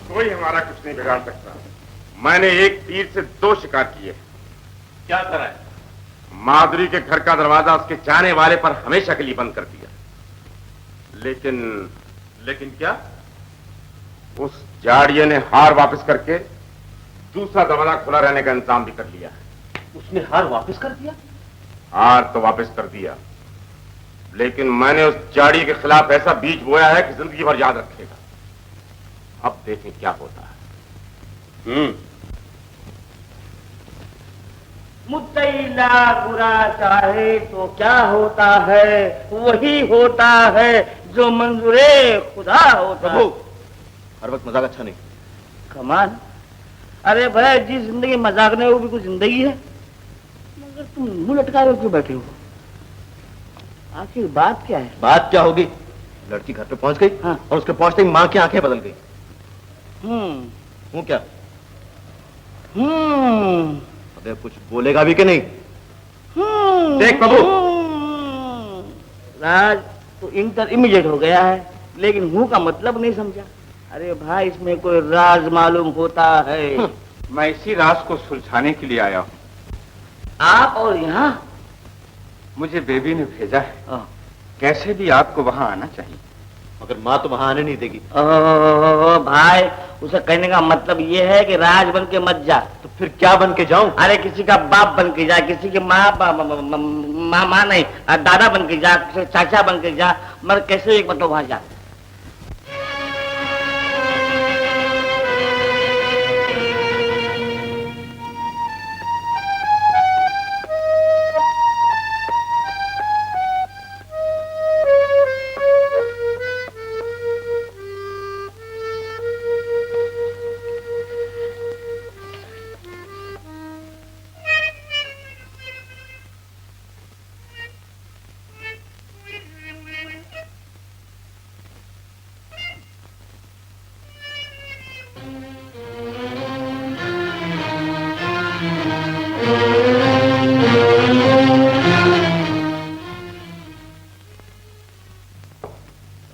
S8: कोई हमारा कुछ नहीं बिगाड़ सकता।
S4: मैंने एक तीर से 2 शिकार किए।
S2: क्या करा है?
S4: माधुरी के घर का दरवाजा उसके जाने वाले पर हमेशा के लिए बंद कर दिया। लेकिन क्या? उस जाड़िये ने हार वापस करके दूसरा दरवाजा खुला रहने का इंतजाम भी कर लिया है।
S2: उसने हार वापस कर दिया?
S4: हार तो वापस कर दिया, लेकिन मैंने उस जाड़िये के खिलाफ ऐसा बीज बोया है कि जिंदगी भर याद रखेगा। अब देखें क्या होता है।
S5: मुद्दैला बुरा चाहे तो क्या होता है, वही होता है जो मंजूरे खुदा होता है।
S2: हर वक्त मजाक अच्छा नहीं।
S5: कमान, अरे भाई जिस जिंदगी मजाक नहीं वो भी कुछ जिंदगी है। मगर तुम मुंह लटकाए क्यों बैठे हो? आखिर बात क्या है?
S2: बात क्या होगी? लड़की घर पे पहुंच गई।
S5: हाँ।
S2: और उसके पहुंचते ही मां की आंखें बदल गई। हूं क्या? अबे कुछ बोलेगा भी कि नहीं? देख बाबू,
S5: राज तो इंटर इमीडिएट हो गया है, लेकिन हूं का मतलब नहीं समझा। अरे भाई इसमें कोई राज मालूम होता है।
S6: मैं इसी राज को सुलझाने के लिए आया हूँ।
S5: आप और यहाँ?
S6: मुझे बेबी ने भेजा है। कैसे भी आपको वहां आना चाहिए।
S2: मगर माँ तो वहां आने नहीं देगी।
S5: भाई उसे कहने का मतलब ये है कि राज बन के मत जा।
S2: तो फिर क्या बन के जाऊं?
S5: अरे किसी का बाप बन के जा, किसी की माँ नहीं दादा बन के जा, किसी चाचा बन के जा, मगर कैसे एक मतलब वहां जा।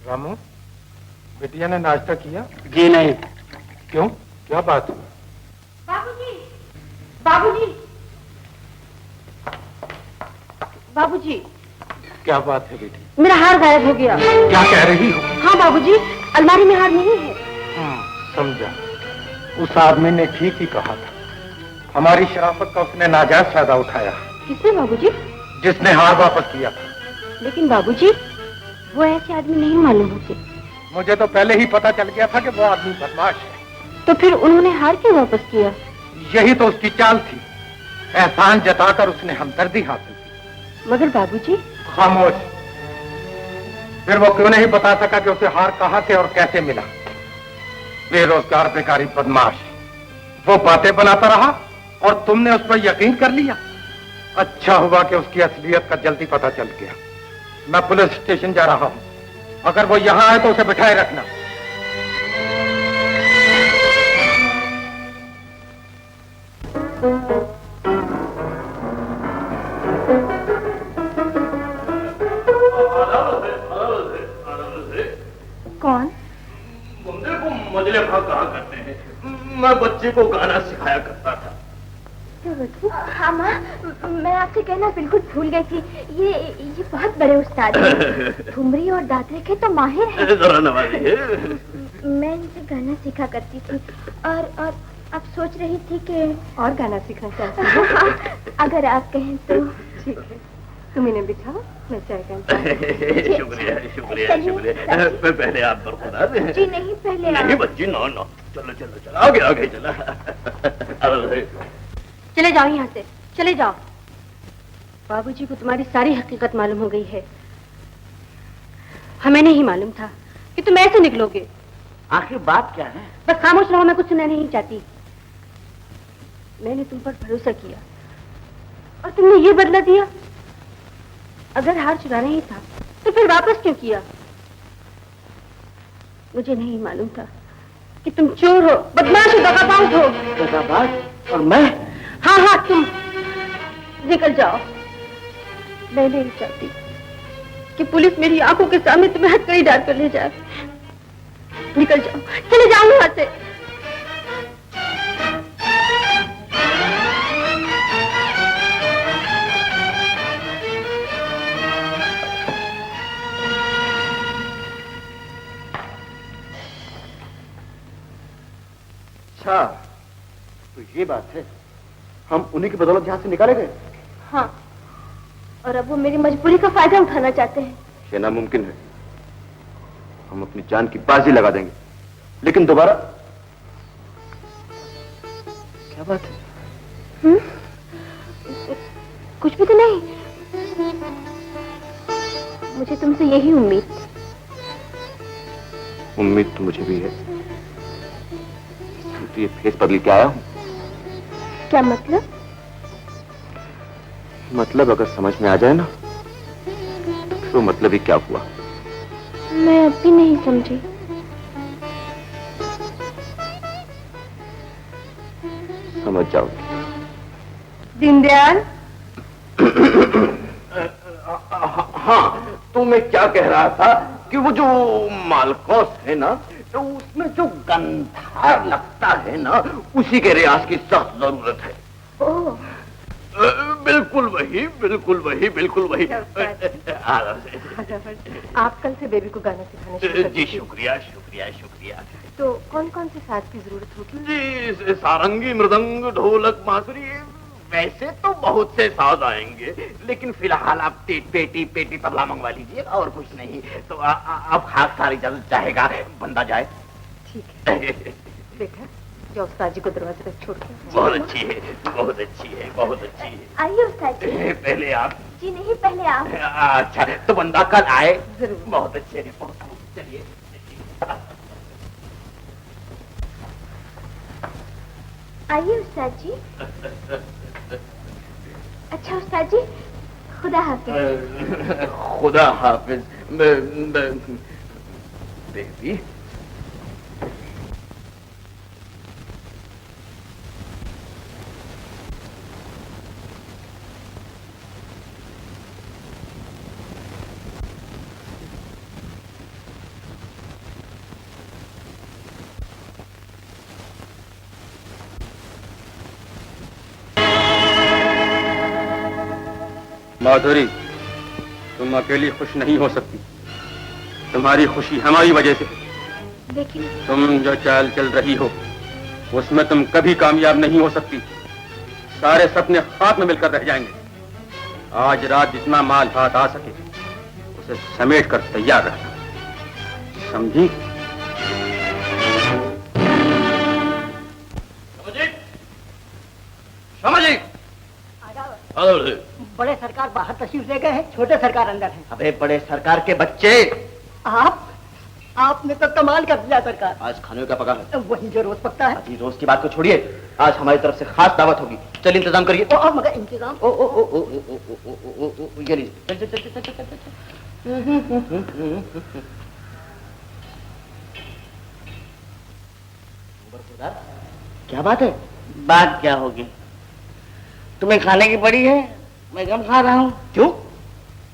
S12: रामू, बिटिया ने नाश्ता किया?
S5: जी नहीं।
S12: क्यों, क्या बात है?
S7: बाबूजी, बाबूजी, बाबूजी।
S12: क्या बात है बेटी?
S7: मेरा हार गायब हो गया।
S12: क्या कह रही हो?
S7: हाँ बाबूजी, अलमारी में हार नहीं है।
S12: समझा। उस आदमी ने ठीक ही कहा था। हमारी शराफत का उसने नाजायज फायदा उठाया।
S7: किसने बाबूजी?
S12: जिसने हार वापस किया था।
S7: लेकिन बाबूजी वो ऐसे आदमी नहीं मालूम होते।
S12: मुझे तो पहले ही पता चल गया था कि वो आदमी बदमाश है।
S7: तो फिर उन्होंने हार क्यों वापस किया?
S12: यही तो उसकी चाल थी। एहसान जताकर उसने हमदर्दी हासिल की।
S7: मगर बाबूजी।
S12: खामोश। फिर वो क्यों नहीं बता सका कि उसे हार कहां से और कैसे मिला? बेरोजगार बेकारी बदमाश। वो बातें बनाता रहा और तुमने उस पर यकीन कर लिया। अच्छा हुआ कि उसकी असलियत का जल्दी पता चल गया। मैं पुलिस स्टेशन जा रहा हूं। अगर वो यहां आए तो उसे बिठाए रखना।
S7: कौन?
S2: मंदिर को मजले भाग कहा करते हैं। मैं बच्चे को गाना सिखाया करता था।
S3: हाँ माँ, मैं आपसे कहना बिल्कुल भूल गई थी। ये बहुत बड़े उस्ताद हैं। ठुमरी और दादरे के तो माहिर हैं।
S2: जरा नवाजी है।
S3: मैं इनसे गाना सीखा करती थी और अब सोच रही थी कि
S7: और गाना सीखना चाहती हूँ।
S3: अगर आप कहें तो।
S7: ठीक है, तुम इन्हें बिठाओ, मैं चाय का
S2: शुक्रिया शुक्रिया शुक्रिया। पहले आप बरखुदा दे।
S3: जी नहीं, पहले
S2: नहीं
S3: आप।
S2: बच्ची, नो नो, चलो चलो चलो, आगे आगे चला।
S7: चले जाओ यहाँ से, चले जाओ। बाबूजी को तुम्हारी सारी हकीकत मालूम हो गई है। हमें नहीं मालूम था कि तुम ऐसे निकलोगे।
S5: आखिर बात क्या है?
S7: बस खामोश रहो, मैं कुछ सुनना नहीं चाहती। मैंने तुम पर भरोसा किया और तुमने ये बदला दिया। अगर हार चुराना ही था तो फिर वापस क्यों किया? मुझे नहीं मालूम था कि तुम चोर हो, बदमाश हो, दगाबाज हो।
S5: दगाबाज? और मैं?
S7: हाँ हाँ, तुम निकल जाओ। मैं नहीं चाहती कि पुलिस मेरी आंखों के सामने तुम्हें हथकड़ी डाल कर ले जाए। निकल जाओ, चले जाओ यहाँ से।
S8: अच्छा, तो ये बात है, हम उन्हीं की बदौलत यहाँ से निकाले गए।
S3: हाँ, और अब वो मेरी मजबूरी का फायदा उठाना चाहते हैं।
S8: ये नामुमकिन है। हम अपनी जान की बाजी लगा देंगे, लेकिन दोबारा। क्या बात है?
S3: कुछ भी तो नहीं, मुझे तुमसे यही उम्मीद।
S8: उम्मीद तो मुझे भी है, तो ये फेस बदल के आया हूं।
S3: क्या मतलब?
S8: मतलब अगर समझ में आ जाए ना, तो फिर वो मतलब ही क्या हुआ।
S3: मैं अब भी नहीं समझी।
S8: समझ जाओगे।
S7: दीनदयाल।
S4: हाँ, तो मैं क्या कह रहा था कि वो जो मालकोस है ना, तो उसमें जो गंधार लगता है ना, उसी के रियाज की सख्त जरूरत है।
S3: ओह,
S4: बिल्कुल वही, बिल्कुल वही, बिल्कुल वही।
S7: आप कल से बेबी को गाना सिखाना शुरू कर
S4: जी
S7: दीजिए।
S4: शुक्रिया, शुक्रिया, शुक्रिया।
S7: तो कौन कौन से साज की जरूरत होगी?
S4: जी सारंगी, मृदंग, ढोलक, बांसुरी, वैसे तो बहुत से साज आएंगे, लेकिन फिलहाल आप पेटी पेटी तबला मंगवा लीजिए और कुछ नहीं। तो अब खास सारी इजाजत चाहेगा, बंदा जाए।
S7: ठीक है। देखा, जो उस्ताद जी को दरवाजे तक छोड़ के।
S4: बहुत अच्छी है, बहुत अच्छी है, बहुत अच्छी है।
S3: आइए उस्ताद जी।
S4: पहले आप।
S3: जी नहीं, पहले आप।
S4: अच्छा, तो बंदा कल आए।
S7: जरूर।
S4: बहुत अच्छे, चलिए।
S3: आइए उस्ताद जी। अच्छा उस्ताद जी, खुदा हाफिज।
S4: खुदा हाफिज। बेबी,
S6: माधुरी, तुम अकेली खुश नहीं हो सकती। तुम्हारी खुशी हमारी वजह से।
S3: लेकिन
S6: तुम जो चाल चल रही हो, उसमें तुम कभी कामयाब नहीं हो सकती। सारे सपने खाक में मिलकर रह जाएंगे। आज रात जितना माल हाथ आ सके, उसे समेट कर तैयार रखना, समझी?
S4: समझी?
S11: बड़े सरकार बाहर तशरीफ ले गए हैं, छोटे सरकार अंदर हैं।
S4: अबे बड़े सरकार के बच्चे,
S11: आपने तो कमाल कर दिया सरकार।
S4: आज खाने का पका है।
S11: वही जो रोज पकता है।
S4: अभी रोज की बात को छोड़िए, आज हमारी तरफ से खास दावत होगी। चल इंतजाम करिए।
S11: मगर इंतजाम।
S4: ओ ओ ओ ओ ओ ओ ओ ओ ओ ओ ये लीजिए। चल चल चल चल चल चल।
S5: क्या बात है? बात क्या होगी? तुम्हें खाने की पड़ी है, मैं कम खा रहा हूँ। क्यों?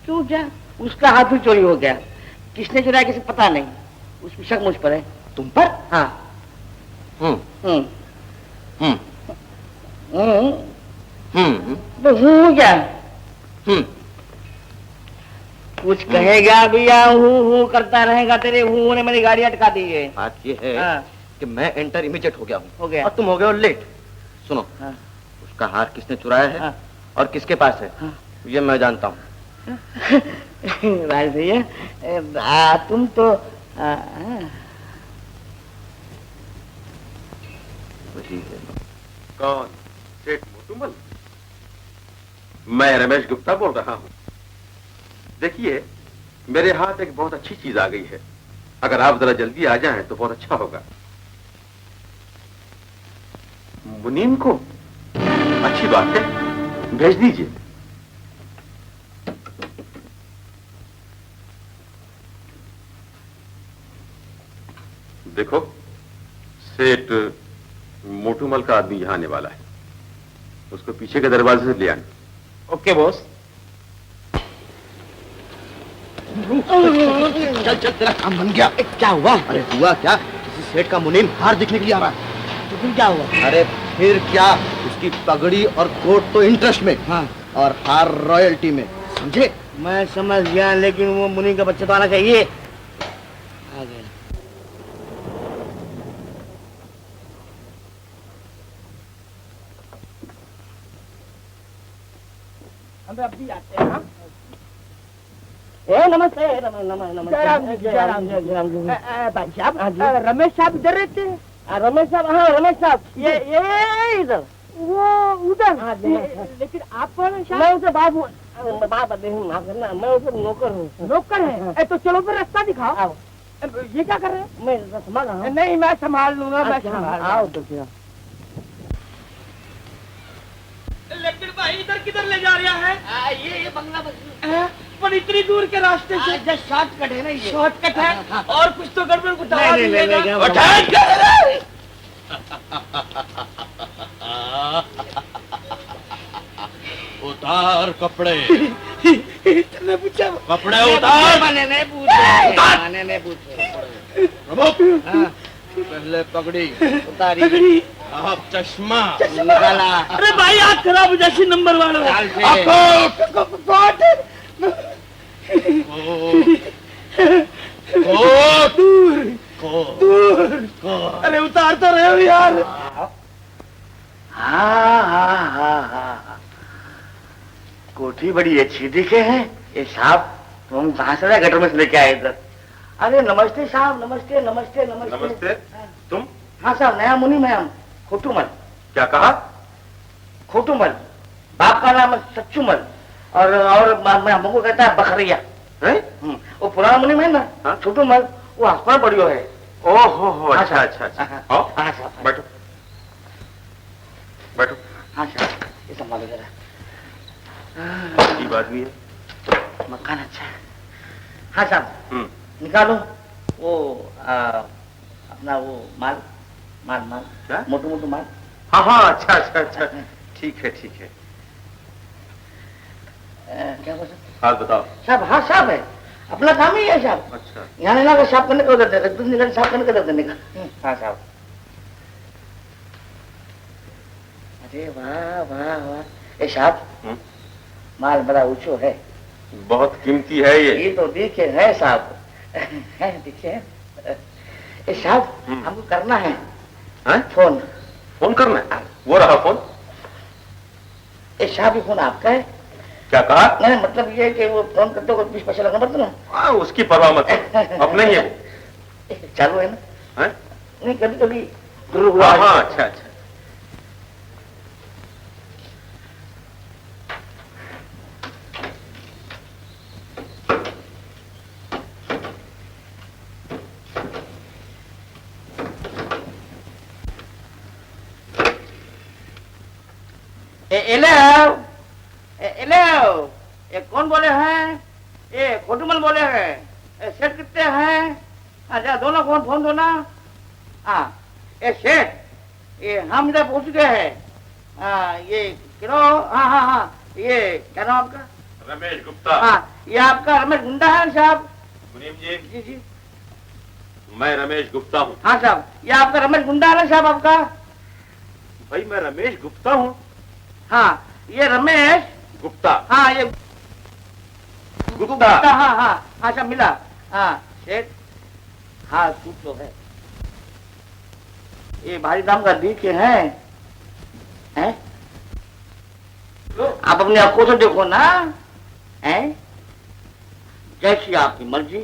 S5: क्यों क्या? उसका हाथ भी चोरी हो गया। किसने चुराया किसी पता नहीं, उसकी शक मुझ पर है।
S4: तुम पर?
S5: हाँ। तो हूँ क्या? कुछ कहेगा भी या हूँ करता रहेगा, तेरे हूँ ने मेरी गाड़ी अटका दी है।
S4: बात ये है कि मैं एंटर इमीडिएट हो गया हूँ।
S5: हो गया।
S4: और तुम हो गए हो लेट। सुनो, उसका हार किसने चुराया है और किसके पास है, ये मैं जानता हूँ।
S5: भाई भैया, तुम तो
S4: वही है।
S2: कौन? सेठ मोटूमल? मैं रमेश गुप्ता बोल रहा हूँ। देखिए, मेरे हाथ एक बहुत अच्छी चीज आ गई है। अगर आप जरा जल्दी आ जाएं तो बहुत अच्छा होगा। मुनीम को? अच्छी बात है, भेज दीजिए। देखो, सेठ मोटूमल का आदमी यहां आने वाला है, उसको पीछे के दरवाजे से ले आना।
S5: Okay boss.
S8: चल चल, तेरा काम बन गया। क्या हुआ? अरे हुआ क्या, किसी सेठ का मुनीम हार दिखने के लिए आ रहा है।
S5: तो फिर क्या हुआ?
S8: अरे फिर क्या, उसकी पगड़ी और कोट तो इंटरेस्ट में, हाँ, और हार रॉयल्टी में, समझे?
S5: मैं समझ गया, लेकिन वो मुनीम का बच्चा तो आना चाहिए। आ गया। नमस्ते भाई साहब रमेश साहब इधर रहते हैं? रमेश साहब, हाँ रमेश साहब, ये इधर, वो उधर। लेकिन आप कौन है? मैं उसे बाप हूँ, मैं उसे नौकर हूँ। नौकर है? तो चलो फिर रास्ता दिखाओ। ये क्या कर रहे हैं? मैं संभाल रहा हूँ। नहीं, मैं संभाल लूंगा, मैं संभाल। आओ तो क्या। लेकिन भाई इधर किधर ले जा रहा है? ये बंगला पर इतनी दूर के रास्ते से जस्ट शॉर्टकट है ना, ये शॉर्टकट है। और कुछ तो गड़बड़ कुछ
S8: उतार कपड़े।
S5: मैंने पूछा
S8: कपड़े उतार।
S5: मैंने नहीं पूछे।
S8: पहले पगड़ी
S5: उतारी,
S8: अब चश्मा
S5: निकाला। अरे भाई आँख खराब हो जाती नंबर वालों। अरे उतार तो रहे हो यार। हाँ, कोठी बड़ी अच्छी दिखे है। ये साहब तुम कहाँ से गटर में से लेके आए इधर? अरे नमस्ते साहब, नमस्ते नमस्ते नमस्ते।
S4: नमस्ते। तुम?
S5: हाँ साहब, नया मुनि मैं हम खोटूमल।
S4: क्या कहा?
S5: खोटूमल, बाप का नाम सच्चूमल और मैं हमको कहता है बखरिया। वो पुराना मुनि में ना छोटूमल, वो हस्पताल बढ़िया है।
S4: ओहो, अच्छा अच्छा अच्छा।
S5: हाँ साहब,
S4: बैठो बैठो।
S5: हाँ साहब, ये संभालो जरा।
S4: अजीब आदमी है।
S5: मकान अच्छा है। हाँ साहब, निकालो वो अपना वो माल माल माल
S4: क्या?
S5: मोटू मोटू माल।
S4: हाँ हाँ, अच्छा अच्छा अच्छा, ठीक है ठीक है।
S5: क्या बोल?
S4: हाथ बताओ
S5: साहब। हाँ साहब है, अपना काम ही है साहब।
S4: अच्छा,
S5: यहाँ लेना का साफ करने का उधर देगा, दूध निकाल साफ करने का उधर देने का। हाँ साहब। अरे वाह वाह वाह, ये साहब माल बड़ा ऊंचो है,
S4: बहुत कीमती है ये
S5: तो देखे है साहब। है देखे है ये साहब। हमको करना है फोन।
S4: फोन करना है? वो रहा फोन।
S5: ये साहब, ये फोन आपका है?
S4: क्या कहा?
S5: नहीं मतलब ये कि वो फोन करते हो 20 पैसे लगना पड़ता ना।
S4: उसकी परवाह मत करो, अपने ही है वो।
S5: चालू है ना? नहीं, कभी कभी
S4: हाँ, अच्छा अच्छा।
S5: हेलो, ये कौन बोले हैं? ये खोटूमल बोले हैं। सेठ कितने हैं? अच्छा, दोनों फोन दो ना। हाँ, ये सेठ, ये हम इधर पहुंच गए हैं। ये किरो, हाँ हाँ हाँ, ये क्या नाम आपका?
S4: रमेश गुप्ता।
S5: हाँ, ये आपका रमेश गुंडा है साहब?
S4: मुनीम जी।
S5: जी जी।
S4: मैं रमेश गुप्ता हूँ।
S5: हाँ साहब, ये आपका रमेश गुंडा है ना साहब आपका?
S4: भाई मैं रमेश गुप्ता हूँ।
S5: हाँ, ये रमेश
S4: गुप्ता।
S5: हाँ, ये
S4: गुप्ता।
S5: हाँ हाँ हाँ, अच्छा मिला। हाँ सेठ, हाँ सूट तो है, ये भारी दाम का दी के हैं? आप अपनी आंखों से देखो ना, हैं? जैसी आपकी मर्जी।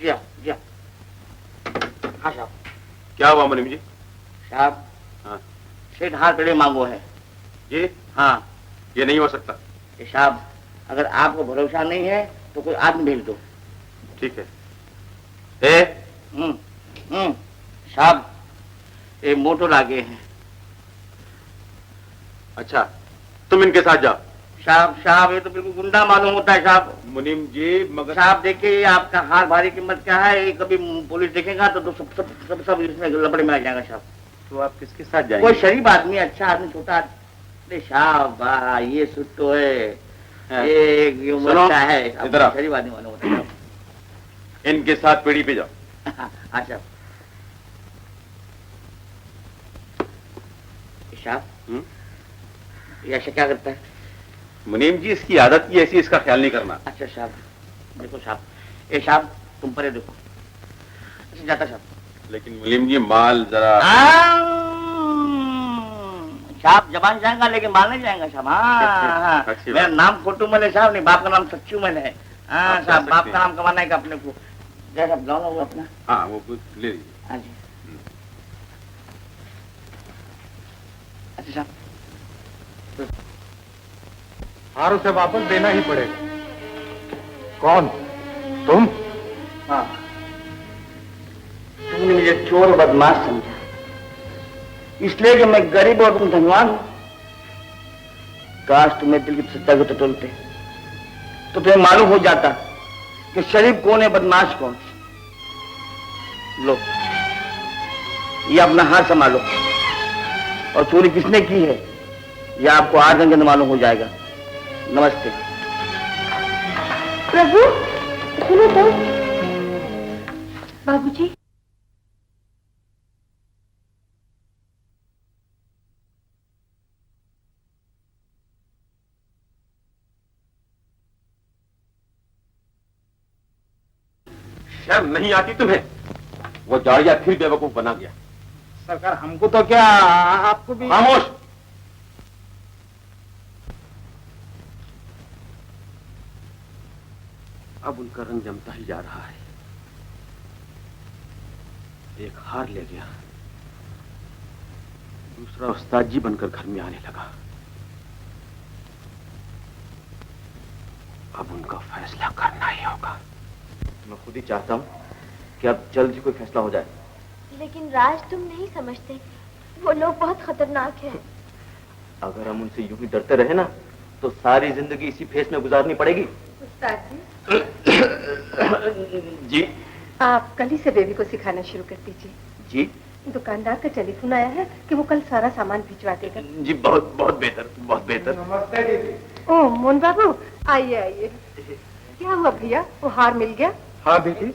S5: जी हाँ, जी हाँ। हाँ साहब।
S4: क्या हुआ मुनीम जी?
S5: साहब,
S4: हाँ,
S5: सेठ हाथ खड़े मांगो है।
S4: ये?
S5: हाँ।
S4: ये नहीं हो सकता।
S5: ये साहब, अगर आपको भरोसा नहीं है तो कोई आदमी भेज दो।
S4: ठीक है।
S5: साहब, ये मोटो लागे हैं।
S4: अच्छा, तुम इनके साथ जाओ।
S5: साहब, ये तो बिल्कुल गुंडा मालूम होता है साहब।
S4: मुनीम जी, मगर
S5: साहब देखिए, आपका हाथ भारी कीमत क्या है, ये कभी पुलिस देखेगा तो सब इसमें लपड़े में आ जाएगा साहब।
S4: तो आप किसके साथ जाएंगे?
S5: कोई शरीफ आदमी, अच्छा आदमी, छोटा आदमी। साहब वाह, ये सुट्टो है, ये है,
S4: इधर आओ।
S5: शरीफ आदमी मालूम होता है।
S4: इनके साथ पीढ़ी पे जाओ।
S5: अच्छा साहब, ये ऐसा क्या करता है?
S4: मुनीम जी, इसकी आदत ही ऐसी, इसका ख्याल नहीं करना।
S5: अच्छा साहब, देखो साहब, ये साहब तुम परे देखो। जाता साहब।
S4: लेकिन मुनीम जी, माल जरा।
S5: साहब जबान जाएगा लेकिन माल नहीं जाएगा साहब। हाँ
S2: अच्छी
S5: मेरा
S2: बात।
S5: नाम खोटू मल है साहब, नहीं बाप का नाम सच्चू मल है। हाँ
S2: आप जा
S5: साहब बाप
S2: सकते
S5: का नाम कमाना है कि अपने को। जैसा ब्लाउज होगा अपना।
S2: हाँ वो कुछ ले लीजिए।
S5: हाँ जी। अच्छा साहब
S12: हार उसे वापस देना ही पड़ेगा। कौन? तुम?
S5: हाँ तुमने मुझे चोर बदमाश समझा, इसलिए कि मैं गरीब और तुम धनवान हो। काश तुम्हें दिल की सच्चाई को टटोलते तो तुम्हें मालूम हो जाता कि शरीफ कौन है, बदमाश कौन। लो ये अपना हाथ संभालो, और चोरी किसने की है यह आपको 8 दिन के अंदर मालूम हो जाएगा। नमस्ते।
S3: प्रभु सुनो तो। बाबूजी
S2: शर्म नहीं आती तुम्हें? वो जाड़िया फिर बेवकूफ बना गया।
S9: सरकार हमको तो क्या, आपको भी।
S2: खामोश। अब उनका रंग जमता ही जा रहा है। एक हार ले गया, दूसरा उस्ताद जी बनकर घर में आने लगा। अब उनका फैसला करना ही होगा।
S8: मैं खुद ही चाहता हूँ कि अब जल्द ही कोई फैसला हो जाए।
S3: लेकिन राज तुम नहीं समझते, वो लोग बहुत खतरनाक हैं।
S8: अगर हम उनसे यूं ही डरते रहे ना तो सारी जिंदगी इसी फेस में गुजारनी पड़ेगी।
S7: उस्ताद जी
S8: जी
S7: आप कल ही से बेबी को सिखाना शुरू कर दीजिए।
S8: जी
S7: दुकानदार का टेलीफोन आया है कि वो कल सारा सामान भिजवा देगा।
S8: जी बहुत बहुत बेहतर, बहुत बेहतर।
S12: नमस्ते दीदी।
S7: ओ मोहन बाबू आइए आइए। क्या हुआ भैया, वो हार मिल गया?
S12: हाँ दीदी,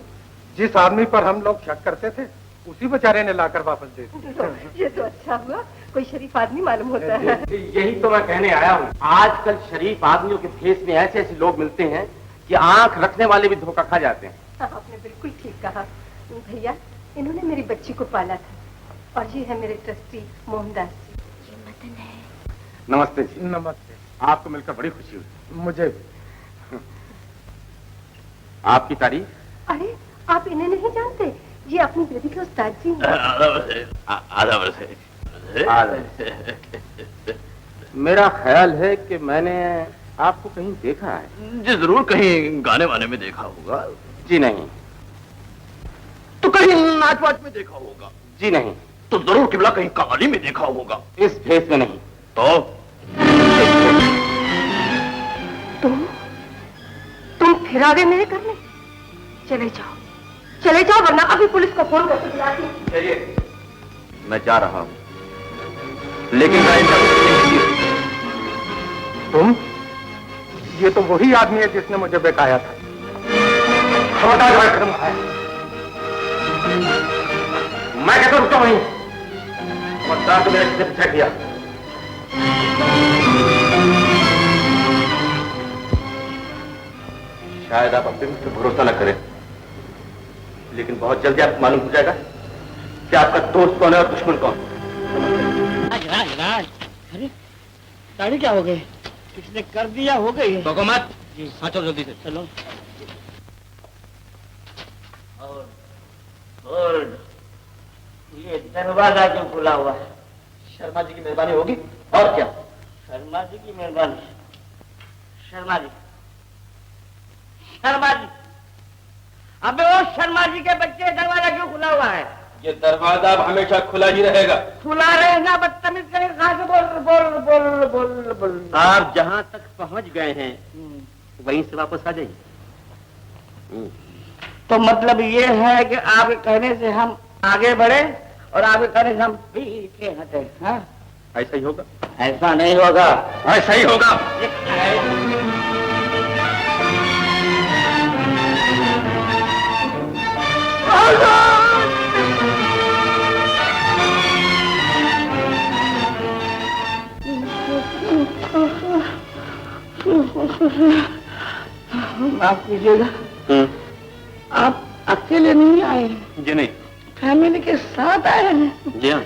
S12: जिस आदमी पर हम लोग शक करते थे उसी बेचारे ने लाकर वापस दे दिया।
S7: ये तो अच्छा हुआ, कोई शरीफ आदमी मालूम होता है।
S2: यही तो मैं कहने आया हूँ। आजकल शरीफ आदमियों के फेस में ऐसे ऐसे लोग मिलते हैं कि आंख रखने वाले भी धोखा खा जाते हैं।
S7: हाँ, आपने बिल्कुल ठीक कहा भैया। इन्होंने मेरी बच्ची को पाला था, और ये है मेरे ट्रस्टी मोहनदास जी।
S3: ये मदन है।
S2: नमस्ते जी।
S12: नमस्ते।
S2: आपको मिलकर बड़ी खुशी हुई।
S12: मुझे
S2: आपकी तारीफ?
S7: अरे आप इन्हें नहीं जानते, ये अपनी बेटी के उस्ताद जी हैं।
S8: आधा वर्ष है।
S2: मेरा ख्याल है कि मैंने आपको कहीं देखा है।
S8: जी जरूर, कहीं गाने वाने में देखा होगा।
S2: जी नहीं।
S8: तो कहीं नाच वाच में देखा होगा।
S2: जी नहीं।
S8: तो जरूर किबला कहीं कहानी में देखा होगा।
S2: इस फेस में नहीं।
S8: तो
S7: तुम फिर आ गए मेरे घर में। चले जाओ वरना अभी पुलिस को फोन करके बुलाती हूँ।
S8: चलिए मैं जा रहा हूँ, लेकिन
S12: तुम? ये तो वही आदमी है जिसने मुझे बेकाया था। खबरदार कदम उठाए।
S2: मैं कहता रुकता वहीं। खबरदार तो मेरे किसी पीछा किया।
S8: शायद आप अपने मुझ पर भरोसा न करें, लेकिन बहुत जल्दी आपको मालूम हो जाएगा कि आपका दोस्त कौन है और दुश्मन कौन।
S5: राज अरे गाड़ी क्या हो गई? किसने कर दिया? हो गई
S8: तो मत जी। हाँ चलो जल्दी से
S5: चलो। और ये दरवाजा क्यों खुला हुआ है?
S8: शर्मा जी की मेहरबानी होगी और क्या।
S5: शर्मा जी की मेहरबानी। शर्मा जी, शर्मा जी, अबे वो शर्मा जी के बच्चे, दरवाजा क्यों खुला हुआ है?
S2: ये दरवाजा अब हमेशा खुला ही रहेगा।
S5: खुला रहेगा? बदतमीज कहीं कहाँ से बोल बोल बोल बोल बोल।
S2: आप जहाँ तक पहुँच गए हैं वहीं से वापस आ जाइए।
S5: तो मतलब ये है कि आपके कहने से हम आगे बढ़े और आपके कहने से हम पीछे हटे। हाँ
S2: ऐसा ही होगा।
S5: ऐसा नहीं होगा।
S2: ऐसा ही होगा।
S5: माफ कीजिएगा, आप अकेले नहीं आए?
S2: जी नहीं,
S5: फैमिली के साथ आए हैं?
S2: जी हाँ।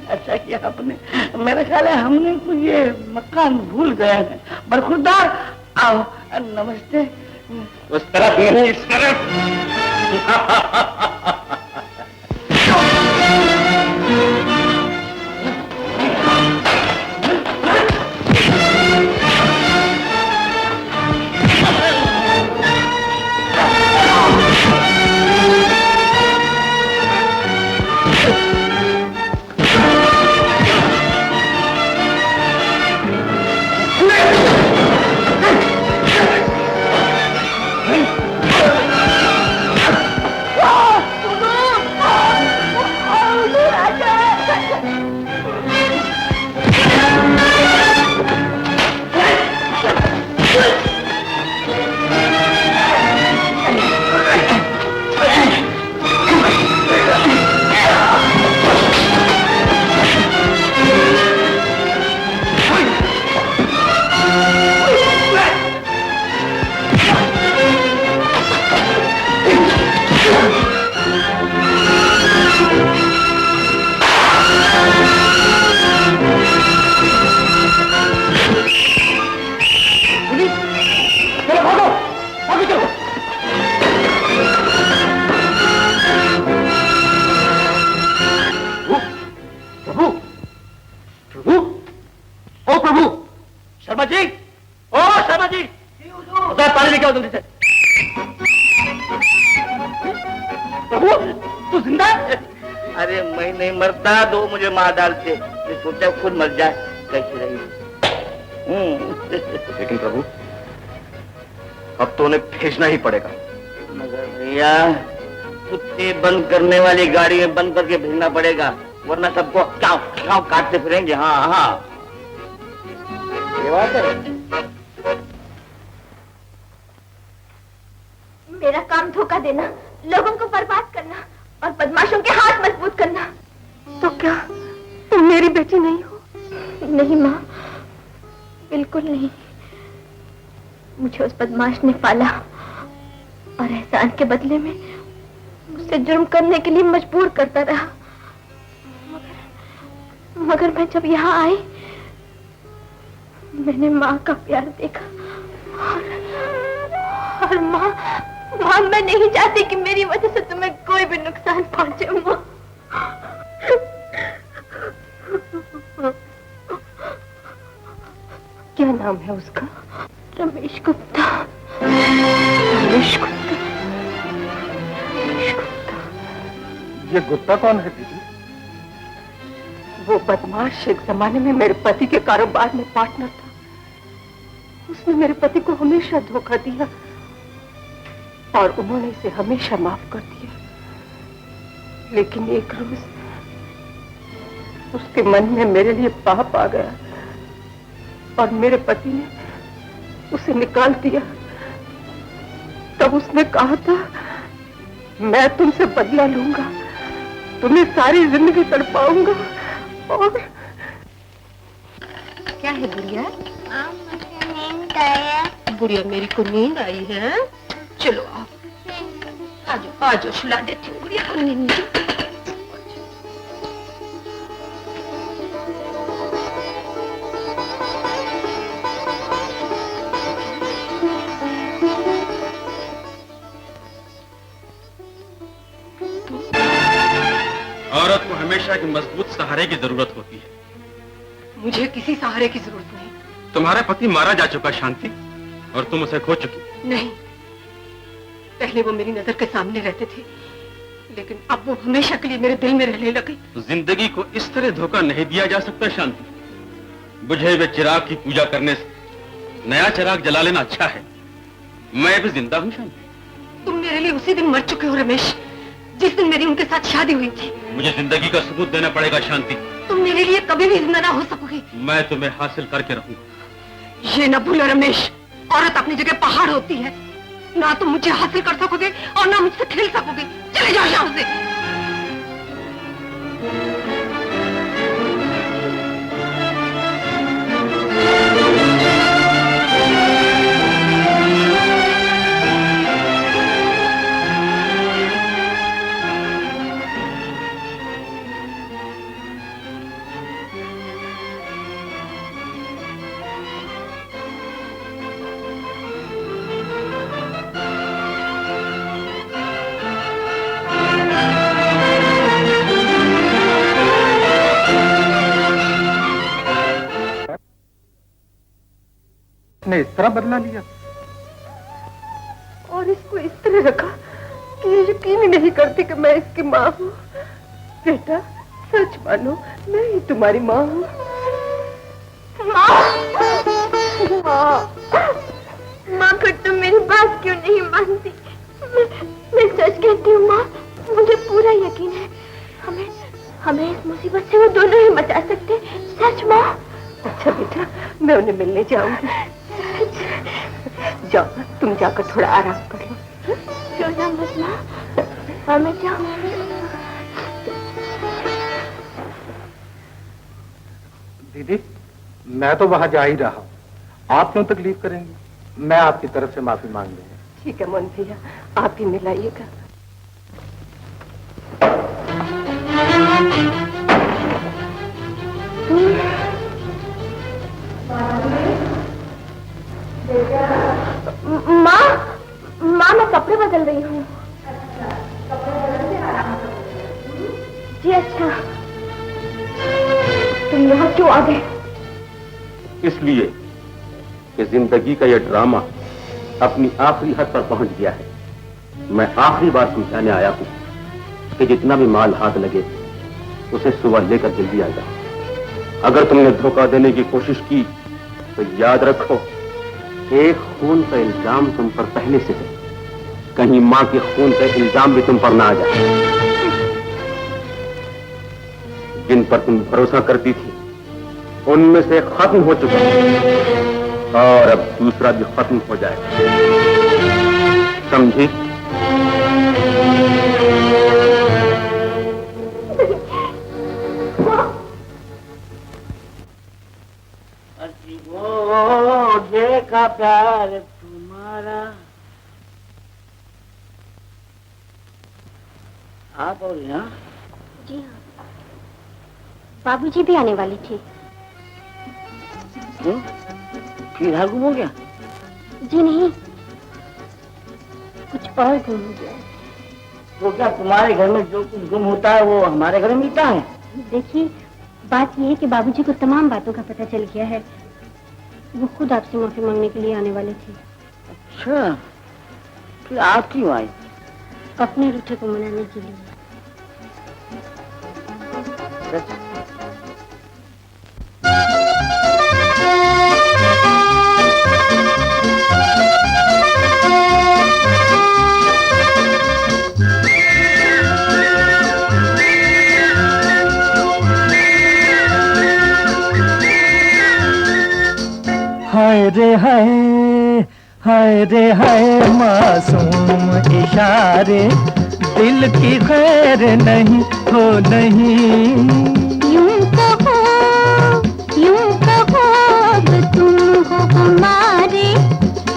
S5: अच्छा किया आपने। मेरा ख्याल है हमने कुछ ये मकान भूल गए हैं। बरखुरदार आओ। नमस्ते।
S2: उस तरफ नहीं, इस तरफ।
S5: शर्मा जी, ओ शर्मा जी, पानी लेके आओ जल्दी से। प्रभु, तू जिंदा है? अरे मैं नहीं मरता, दो मुझे मार डालते। मैं सोचा खुद मर जाए, कैसे रही।
S8: लेकिन प्रभु, अब तो उन्हें भेजना ही पड़ेगा।
S5: मगर भैया, कुत्ते बंद करने वाली गाड़ी में बंद करके भेजना पड़ेगा, वरना सबको चाव चाव काटते फिरेंगे। हाँ हाँ, ये बात है।
S3: मेरा काम धोखा देना, लोगों को बर्बाद करना और बदमाशों के हाथ मजबूत करना।
S7: तो क्या तुम मेरी बेटी नहीं हो?
S3: नहीं माँ, बिल्कुल नहीं। मुझे उस बदमाश ने पाला और एहसान के बदले में मुझसे जुर्म करने के लिए मजबूर करता रहा। मगर मैं जब यहाँ आई, मैंने माँ का प्यार देखा और माँ, मैं नहीं चाहती कि मेरी वजह से तुम्हें कोई भी नुकसान पहुंचे माँ।
S7: क्या नाम है उसका?
S3: रमेश गुप्ता। रमेश गुप्ता।
S12: ये गुप्ता कौन है दीदी?
S7: वो बदमाश एक जमाने में मेरे पति के कारोबार में पार्टनर था। उसने मेरे पति को हमेशा धोखा दिया और उन्होंने इसे हमेशा माफ कर दिया। लेकिन एक रोज उसके मन में मेरे लिए पाप आ गया और मेरे पति ने उसे निकाल दिया। तब उसने कहा था, मैं तुमसे बदला लूंगा, तुम्हें सारी जिंदगी तड़पाऊंगा। और क्या है गुड़िया?
S10: मुझे नींद आया।
S7: गुड़िया मेरी को नींद आई है। चलो आप आ जाओ, सुला देती हूँ गुड़िया को नींद।
S2: औरत को हमेशा एक मजबूत सहारे की जरूरत होती है।
S7: मुझे किसी सहारे की जरूरत नहीं।
S2: तुम्हारा पति मारा जा चुका शांति, और तुम उसे खो चुकी।
S7: नहीं, पहले वो मेरी नजर के सामने रहते थे, लेकिन अब वो हमेशा के लिए मेरे दिल में रहने लगे।
S2: जिंदगी को इस तरह धोखा नहीं दिया जा सकता शांति। बुझे हुए चिराग की पूजा करने से नया चिराग जला लेना अच्छा है। मैं भी जिंदा हूँ शांति।
S7: तुम मेरे लिए उसी दिन मर चुके हो रमेश, जिस दिन मेरी उनके साथ शादी हुई थी।
S2: मुझे जिंदगी का सबूत देना पड़ेगा शांति।
S7: तुम मेरे लिए कभी भी जिंदा ना हो सकोगे।
S2: मैं तुम्हें हासिल करके रहूंगा।
S7: ये न भूलो रमेश, औरत अपनी जगह पहाड़ होती है। ना तुम मुझे हासिल कर सकोगे और ना मुझसे खेल सकोगे। चले जाओ यहाँ से।
S12: इसने इस तरह बदला लिया।
S7: और इसको इस तरह रखा कि ये यकीन ही नहीं करती कि मैं इसकी माँ हूँ। बेटा सच मानो, मैं ही तुम्हारी माँ हूँ।
S3: माँ फिर तुम मेरी बात क्यों नहीं मानती? मैं सच कहती हूँ माँ, मुझे पूरा यकीन है हमें इस मुसीबत से वो दोनों ही बचा सकते। सच माँ।
S7: अच्छा बेटा, मैं उन्हें मिलने जाऊंगी। जाओ, तुम जाकर थोड़ा आराम कर लो।
S3: रोना मत माँ, हमें जाओ।
S12: दीदी, मैं तो वहां जा ही रहा हूँ, आप क्यों तकलीफ करेंगी? मैं आपकी तरफ से माफी मांग लूंगा।
S7: ठीक है मोहन भैया, आप ही मिलाइएगा।
S3: माँ मैं कपड़े बदल रही हूँ। जी अच्छा, तुम यहाँ क्यों आ गए?
S2: इसलिए कि जिंदगी का यह ड्रामा अपनी आखिरी हद पर पहुंच गया है। मैं आखिरी बार समझाने आया हूं कि जितना भी माल हाथ लगे उसे सुबह लेकर जल्दी आ जाओ। अगर तुमने धोखा देने की कोशिश की तो याद रखो, एक खून का इल्जाम तुम पर पहले से है। कहीं मां के खून का इल्जाम भी तुम पर ना आ जाए। जिन पर तुम भरोसा करती थी उनमें से खत्म हो चुका और अब दूसरा भी खत्म हो जाए, समझी?
S5: वो देखा प्यार तुम्हारा। आप और यहाँ?
S3: जी हाँ, बाबूजी भी आने वाली थी।
S5: क्यों? फिर यहाँ गुम हो गया?
S3: जी नहीं, कुछ और गुम हो गया।
S5: तो क्या तुम्हारे घर में जो कुछ गुम होता है वो हमारे घर में मिलता है?
S3: देखिए, बात यह है कि बाबूजी को तमाम बातों का पता चल गया है। वो खुद आपसे माफी मांगने के लिए आने वाले थे।
S5: अच्छा, फिर आप क्यों आई?
S3: अपने रूठे को मनाने के लिए।
S13: हाय रे हाय, हाय रे हाय, मासूम इशारे दिल की खैर नहीं हो नहीं।
S10: यूं कहो अब तुम हो हमारे,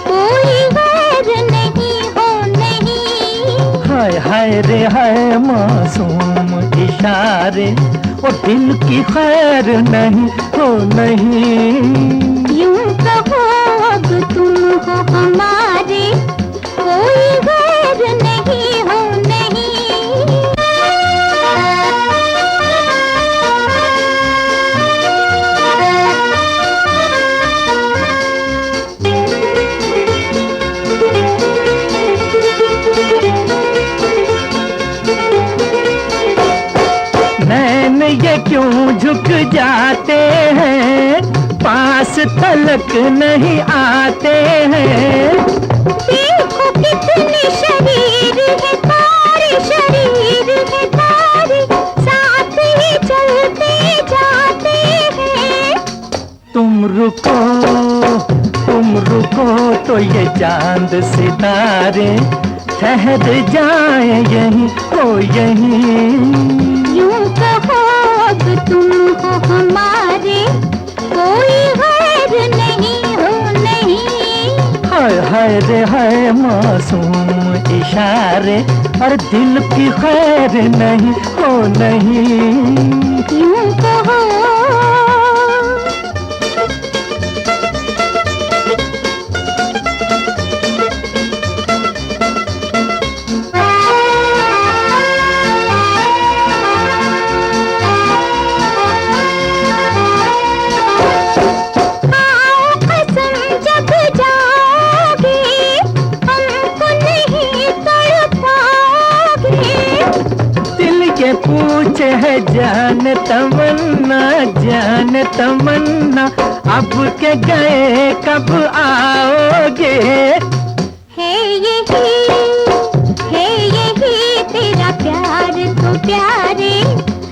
S10: कोई गैर नहीं हो नहीं।
S13: हाय हाय रे हाय, मासूम इशारे और दिल की खैर नहीं हो नहीं।
S10: यूं कहो अब तुम हो हमारे, कोई गैर नहीं हो नहीं।
S13: नैन ये क्यों झुक जाते हैं, पास तलक नहीं आते हैं।
S10: देखो कितने शरीर है तारे, शरीर है तारे, साथ ही चलते जाते हैं।
S13: तुम रुको तो ये चांद सितारे ठहर जाए यहीं हो यहीं।
S10: यूं कहो अब तुम हो हमारे, कोई गैर नहीं हो नहीं।
S13: हाय हाय रे हाय, मासूम इशारे और दिल की खैर नहीं हो नहीं।
S10: यूं कहो जब
S13: पीछे है जान तमन्ना अब के गए कब आओगे।
S10: है यही तेरा प्यार तो प्यारे,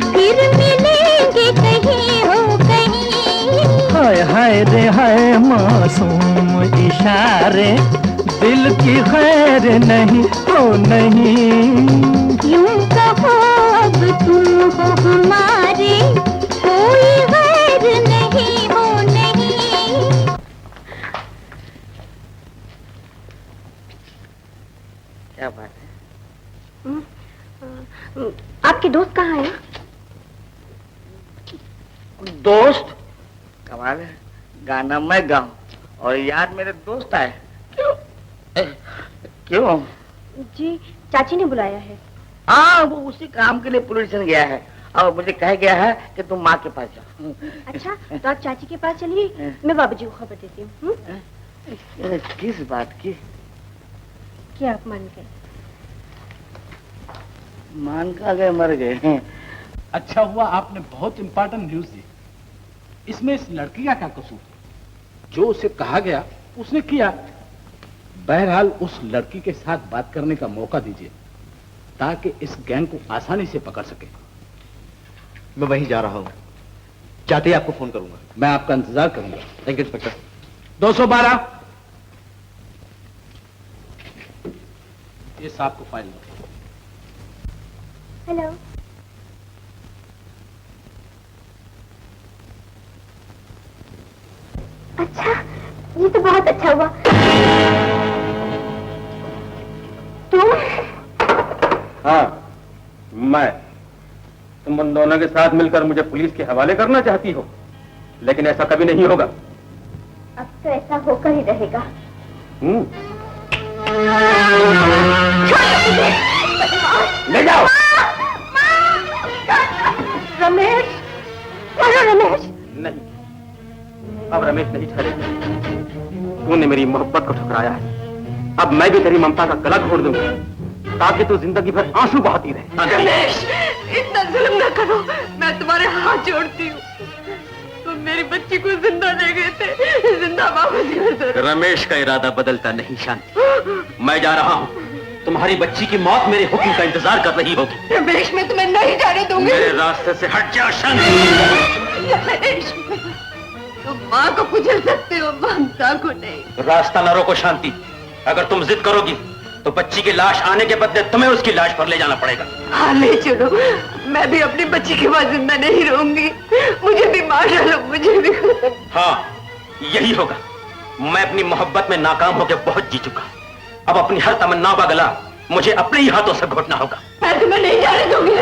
S10: फिर मिलेंगे कहीं हो कहीं।
S13: हाय हाय रे हाय मासूम इशारे, दिल की खैर नहीं हो नहीं।
S10: यूं कहो अब तुम हो हमारे, कोई गैर नहीं हो नहीं।
S5: क्या बात है?
S3: आपके दोस्त कहाँ हैं?
S5: दोस्त? कमाल है, गाना मैं गाऊं और यार मेरे दोस्त आए। क्यों?
S3: जी चाची ने बुलाया है।
S5: हाँ, वो उसी काम के लिए पुलिस स्टेशन गया है और मुझे कह गया है कि तुम माँ के पास जाओ।
S3: अच्छा तो आप चाची के पास चलिए, मैं बाबू जी को खबर देती हूँ।
S5: किस बात की?
S3: कि आप मान गए।
S5: मान का गए, मर गए।
S14: अच्छा हुआ आपने बहुत इंपॉर्टेंट न्यूज दी। इसमें इस लड़की का क्या कसूर? जो उसे कहा गया उसने किया। बहरहाल उस लड़की के साथ बात करने का मौका दीजिए ताकि इस गैंग को आसानी से पकड़ सके।
S8: मैं वहीं जा रहा हूं, जाते ही आपको फोन करूंगा।
S14: मैं आपका इंतजार करूंगा।
S8: Thank you inspector.
S14: 212 ये साहब को फाइल दो।
S3: हेलो। अच्छा ये तो बहुत अच्छा हुआ। तुम?
S6: हाँ तुम उन दोनों के साथ मिलकर मुझे पुलिस के हवाले करना चाहती हो, लेकिन ऐसा कभी नहीं होगा।
S3: अब तो ऐसा होकर ही रहेगा।
S6: ले जाओ।
S3: रमेश, रमेश।
S6: नहीं, अब रमेश नहीं ठहरेगा। तूने मेरी मोहब्बत को ठुकराया है, अब मैं भी तेरी ममता का गला घोट दूंगा ताकि तू जिंदगी भर आंसू बहाती रहे।
S7: रमेश, इतना जुल्म न करो, मैं तुम्हारे हाथ जोड़ती हूँ। तुम मेरी बच्ची को जिंदा ले गए थे, जिंदा वापस कर दो।
S2: रमेश का इरादा बदलता नहीं शांति। मैं जा रहा हूँ, तुम्हारी बच्ची की मौत मेरे हुक्म का इंतजार कर रही होगी।
S7: रमेश, मैं तुम्हें नहीं जाने दूंगी।
S2: मेरे रास्ते से हट जा शांति।
S7: रमेश, तुम माँ को कुचल सकते हो, ममता को नहीं।
S2: रास्ता न रोको शांति। अगर तुम जिद करोगी तो बच्ची की लाश आने के बदले तुम्हें उसकी लाश पर ले जाना पड़ेगा।
S7: हाँ ले चलो, मैं भी अपनी बच्ची के बाद जिंदा नहीं रहूंगी। मुझे भी मार डालो, मुझे भी।
S2: हाँ यही होगा। मैं अपनी मोहब्बत में नाकाम होकर बहुत जी चुका। अब अपनी हर तमन्नाओं का गला मुझे अपने ही हाथों से घोटना होगा।
S7: मैं तुम्हें नहीं जाने दूंगी।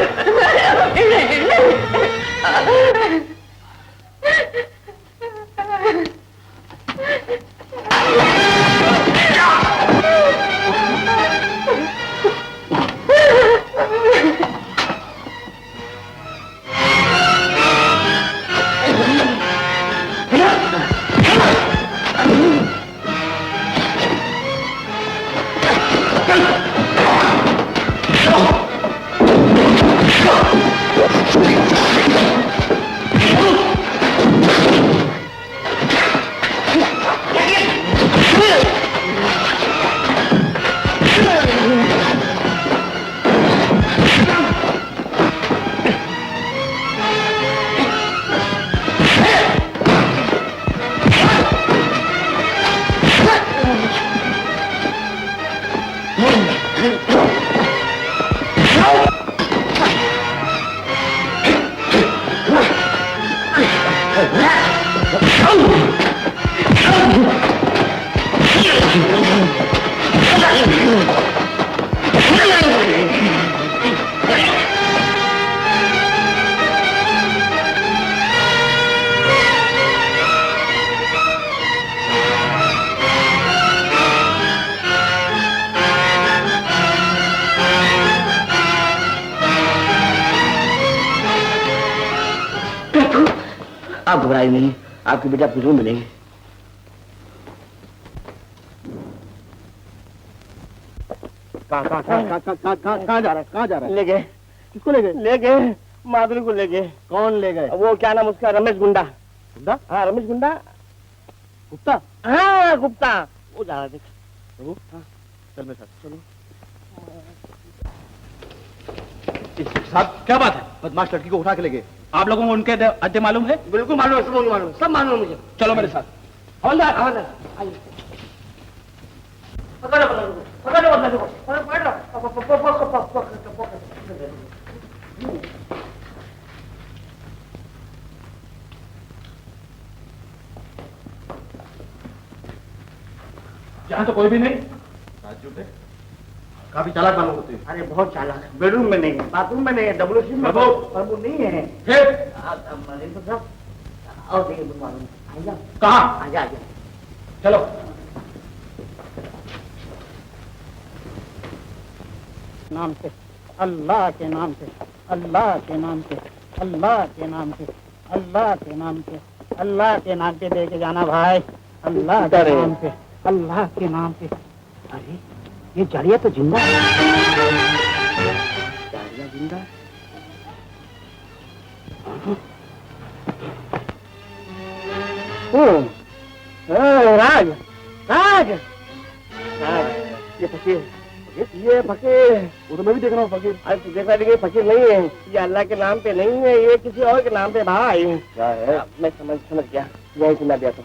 S5: आप घबराइए नहीं, आपकी बेटा आपको जरूर मिलेंगे।
S1: कहाँ जा रहा है? कहाँ जा रहा है?
S5: ले गए।
S1: किसको ले गए?
S5: ले गए, माधुरी को ले गए।
S9: कौन ले गए?
S5: वो क्या नाम उसका, रमेश गुंडा।
S9: गुंडा?
S5: हाँ रमेश गुंडा।
S9: गुप्ता?
S5: हाँ गुप्ता, वो जा रहा देख।
S9: प्रभु
S5: हाँ
S9: चल मेरे साथ।
S5: चलो।
S9: साहब क्या बात है?
S5: बदमाश लड़की को उठा के ले गए।
S9: आप लोगों को उनके अड्डे मालूम है?
S5: बिल्कुल मालूम है, सब मुझे मालूम है, सब मालूम है मुझे।
S9: चलो मेरे साथ।
S5: हवलदार हवलदार आइए। पकड़ो पकड़ो पकड़ो पकड़ो पकड़ो।
S9: यहाँ तो कोई भी नहीं।
S5: राजू पे
S9: काफी चालाक मालूम होते हैं।
S5: अरे बहुत चालाक है। बेडरूम में नहीं है, बाथरूम में नहीं है, डब्ल्यूसी में
S9: बाबू।
S5: पर वो नहीं है।
S9: फिर
S5: और देखिए मालूम आइए।
S9: कहाँ?
S5: आजा आजा।
S9: चलो।
S15: नाम से, अल्लाह के नाम से, अल्लाह के नाम से, अल्लाह के नाम से, अल्लाह के नाम से, अल्लाह के नाम पे लेके जाना भाई, अल्लाह के नाम से, अल्लाह के नाम से। अरे ये जाड़िया तो जिंदा है।
S5: जाड़िया जिंदा? राज राज राज, ये फकीर, ये फकीर, वो तो मैं भी देख रहा हूँ फकीर। अरे तू देखा देखिए फकीर नहीं है, ये अल्लाह के नाम पे नहीं है, ये किसी और के नाम पे भाई। क्या है? मैं समझ गया, यही सुना दिया तो।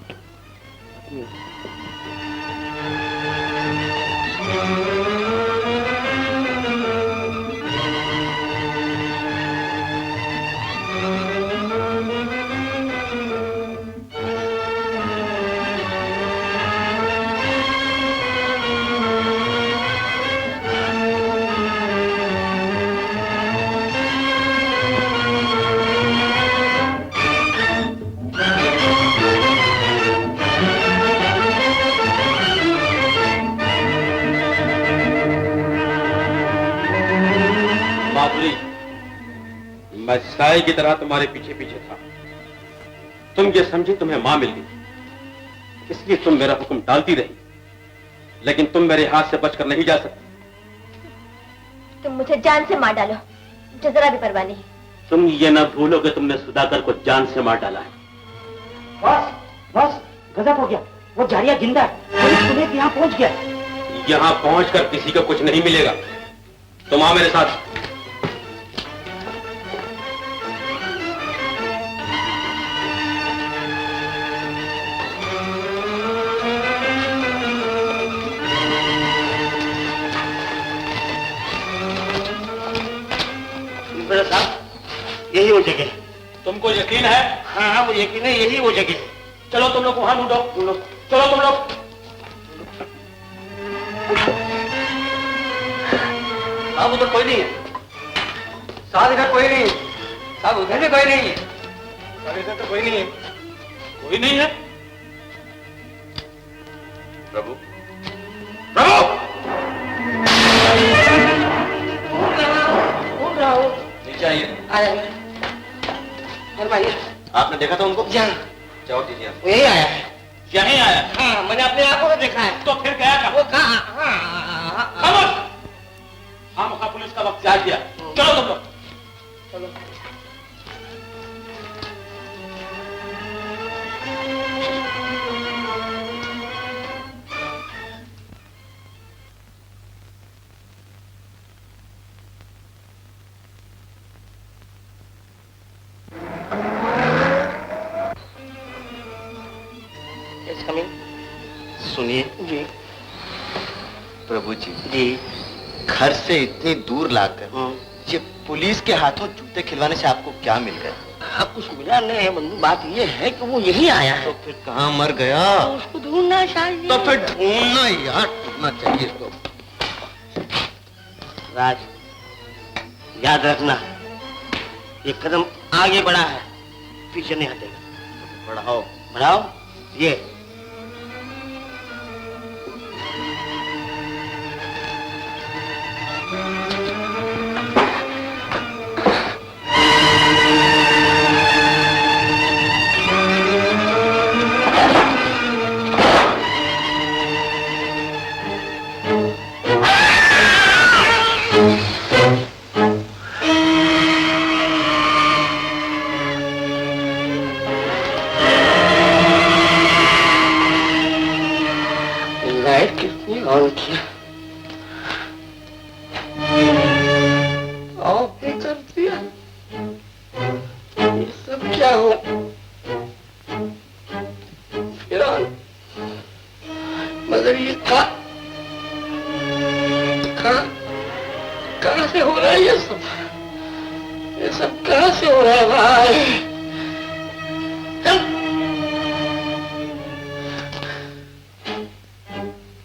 S2: मैं साए की तरह तुम्हारे पीछे पीछे था। तुम ये समझी तुम्हें मां मिल गई, इसलिए तुम मेरा हुक्म टालती रही, लेकिन तुम मेरे हाथ से बचकर नहीं जा सकती।
S3: तुम मुझे जान से मार डालो, मुझे जरा भी परवाह नहीं।
S2: तुम ये न भूलो कि तुमने सुधाकर को जान से मार डाला है।
S5: बस बस गजब हो गया, वो जाड़िया जिंदा है, पुलिस यहाँ पहुंच गया।
S2: यहां पहुंचकर किसी को कुछ नहीं मिलेगा। तुम आओ मेरे साथ।
S5: साहब यही वो जगह है।
S2: तुमको यकीन है?
S5: हाँ वो यकीन है, यही वो जगह है।
S2: चलो तुम लोग वहां ढूंढो, चलो तुम लोग।
S11: साहब उधर कोई नहीं है, साहब इधर कोई नहीं है, साहब उधर भी कोई नहीं है, साहब इधर तो कोई नहीं है।
S2: कोई नहीं है?
S4: प्रभु
S5: प्रभु
S2: नीचे आइए।
S5: फरमाइए।
S2: आपने देखा था उनको?
S5: यहाँ
S2: जवाब दीजिए।
S5: वो यही आया है।
S2: यहीं आया?
S5: हाँ मैंने अपने आंखों से देखा है।
S2: तो फिर गया कहाँ?
S5: वो कहाँ?
S2: खामोश! खामखा पुलिस का वक्त त्याग दिया। चलो तुम लोग।
S5: चलो।
S16: सुनिए
S5: जी।
S16: प्रभु जी घर से इतनी दूर लाकर ये पुलिस के हाथों जूते खिलवाने से आपको क्या मिल गया?
S5: कुछ मिला नहीं है बंधु, बात ये है कि वो यही आया है।
S16: तो फिर कहाँ मर गया?
S5: तो उसको ढूंढना चाहिए।
S16: तो फिर ढूंढना यार, ढूंढना चाहिए इसको।
S5: राज याद रखना, ये कदम आगे बढ़ा है, पीछे नहीं हटेगा।
S16: बढ़ाओ
S5: बढ़ाओ। ये ऑन किया, ऑफ भी कर दिया। ये सब क्या हो? फिर ऑन, मगर ये कहाँ से हो रहा है ये सब? ये सब कहाँ से हो रहा है भाई?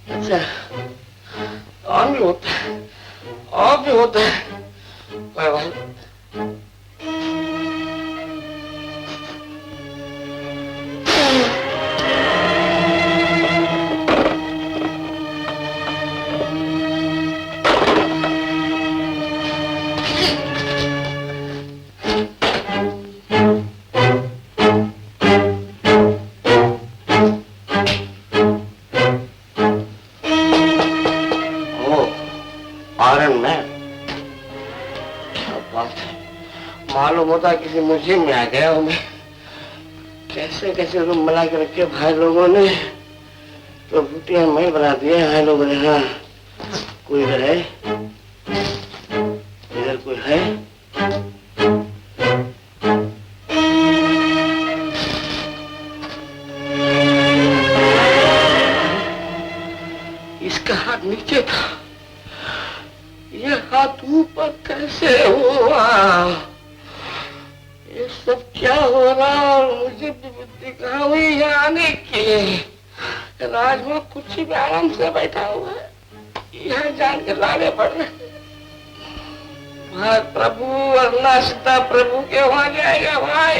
S5: अच्छा, ऑन भी होता है, ऑफ भी होता है। कोई बात नहीं। मालूम होता किसी मुसीबत में आ गया हूँ मैं। कैसे कैसे रूम बना के रखे भाई लोगों ने, तो भूतिया मैं बना दिया भाई लोगों ने। हाँ, कोई इधर है? इधर कोई है? इसका हाथ नीचे था, ये हाथ ऊपर कैसे हुआ? ये सब क्या हो रहा? और मुझे भी बुद्धि कहाँ हुई है आने की? राजमा कुर्सी पे आराम से बैठा हुआ है, यहाँ जान के लाने पड़ रहे। भाई प्रभु, वरना सीधा प्रभु के वहां जाएगा भाई।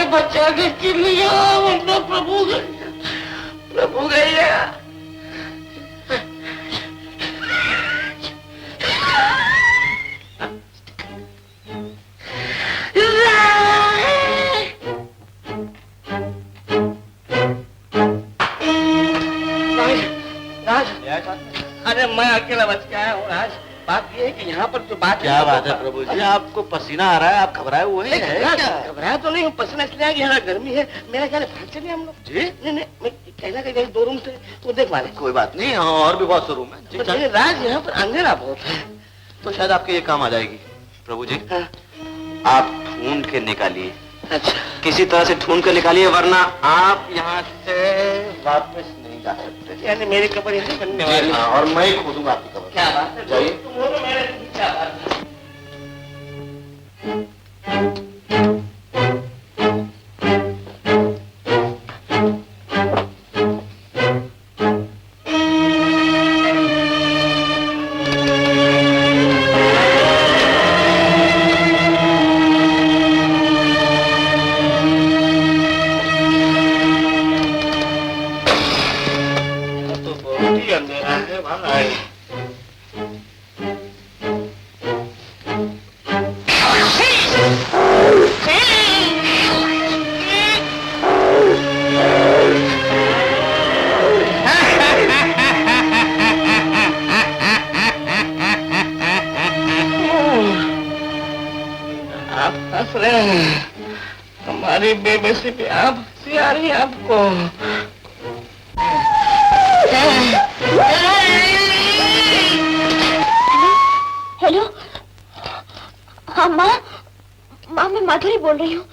S5: बचाने के लिए वरना प्रभु गया, प्रभु गया। राज, अरे मैं अकेला बच के आया हूँ राज। बात ये है कि यहाँ पर जो बात
S16: क्या बात है प्रभु जी, आपको पसीना आ रहा है, आप घबराए हुए हैं?
S5: घबराया तो नहीं हूँ, पसीना इसलिए कि यहाँ गर्मी है। मेरा ख्याल भाग चले हम लोग। जी नहीं, मैं कहना कि 2 रूम थे तो देख वाले।
S16: कोई बात नहीं, और भी बहुत से रूम है।
S5: राज यहाँ पर अंधेरा बहुत है,
S16: तो शायद आपके ये काम आ जाएगी प्रभु जी। आप ढूंढ के निकालिए।
S5: अच्छा,
S16: किसी तरह से ढूंढ के निकालिए, वरना आप यहाँ से वापस नहीं जा सकते।
S5: यानी मेरी कब्र यहीं बनने वाली है।
S16: और मैं ही खोदूंगा आपकी कब्र।
S5: क्या बात है?
S16: जाइए।
S5: क्या बात है? हमारी बेबसी पे आप हंसी आ रही है आपको?
S3: हेलो, हाँ माँ, माँ मैं माधुरी बोल रही हूँ।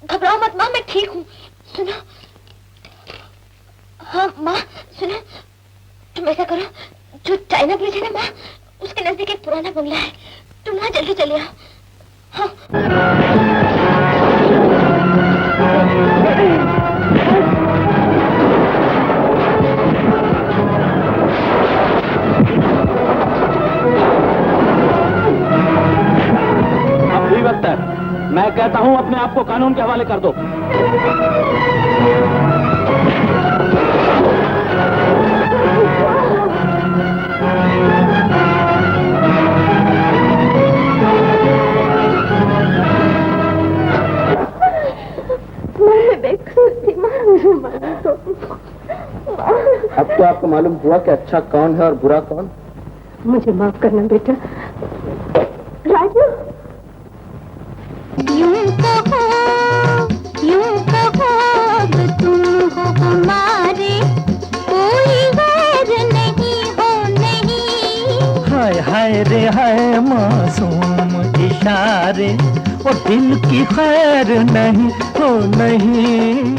S3: घबराओ मत माँ, मैं ठीक हूँ। सुनो, हाँ माँ सुनो, तुम ऐसा करो, जो चाइना ब्रिज है ना माँ, उसके नजदीक एक पुराना बंगला है, तुम वहाँ जल्दी चले आओ। हाँ।
S9: अब भी वक्त है, मैं कहता हूँ अपने आप को कानून के हवाले कर दो।
S8: अब तो आपको मालूम हुआ कि अच्छा कौन है और बुरा कौन?
S7: मुझे माफ करना बेटा। राजू,
S10: यूं कहो अब तुम हो हमारे, कोई गैर नहीं हो नहीं।
S13: हाय हाय रे हाय मासूम इशारे, और दिल की खैर नहीं हो नहीं।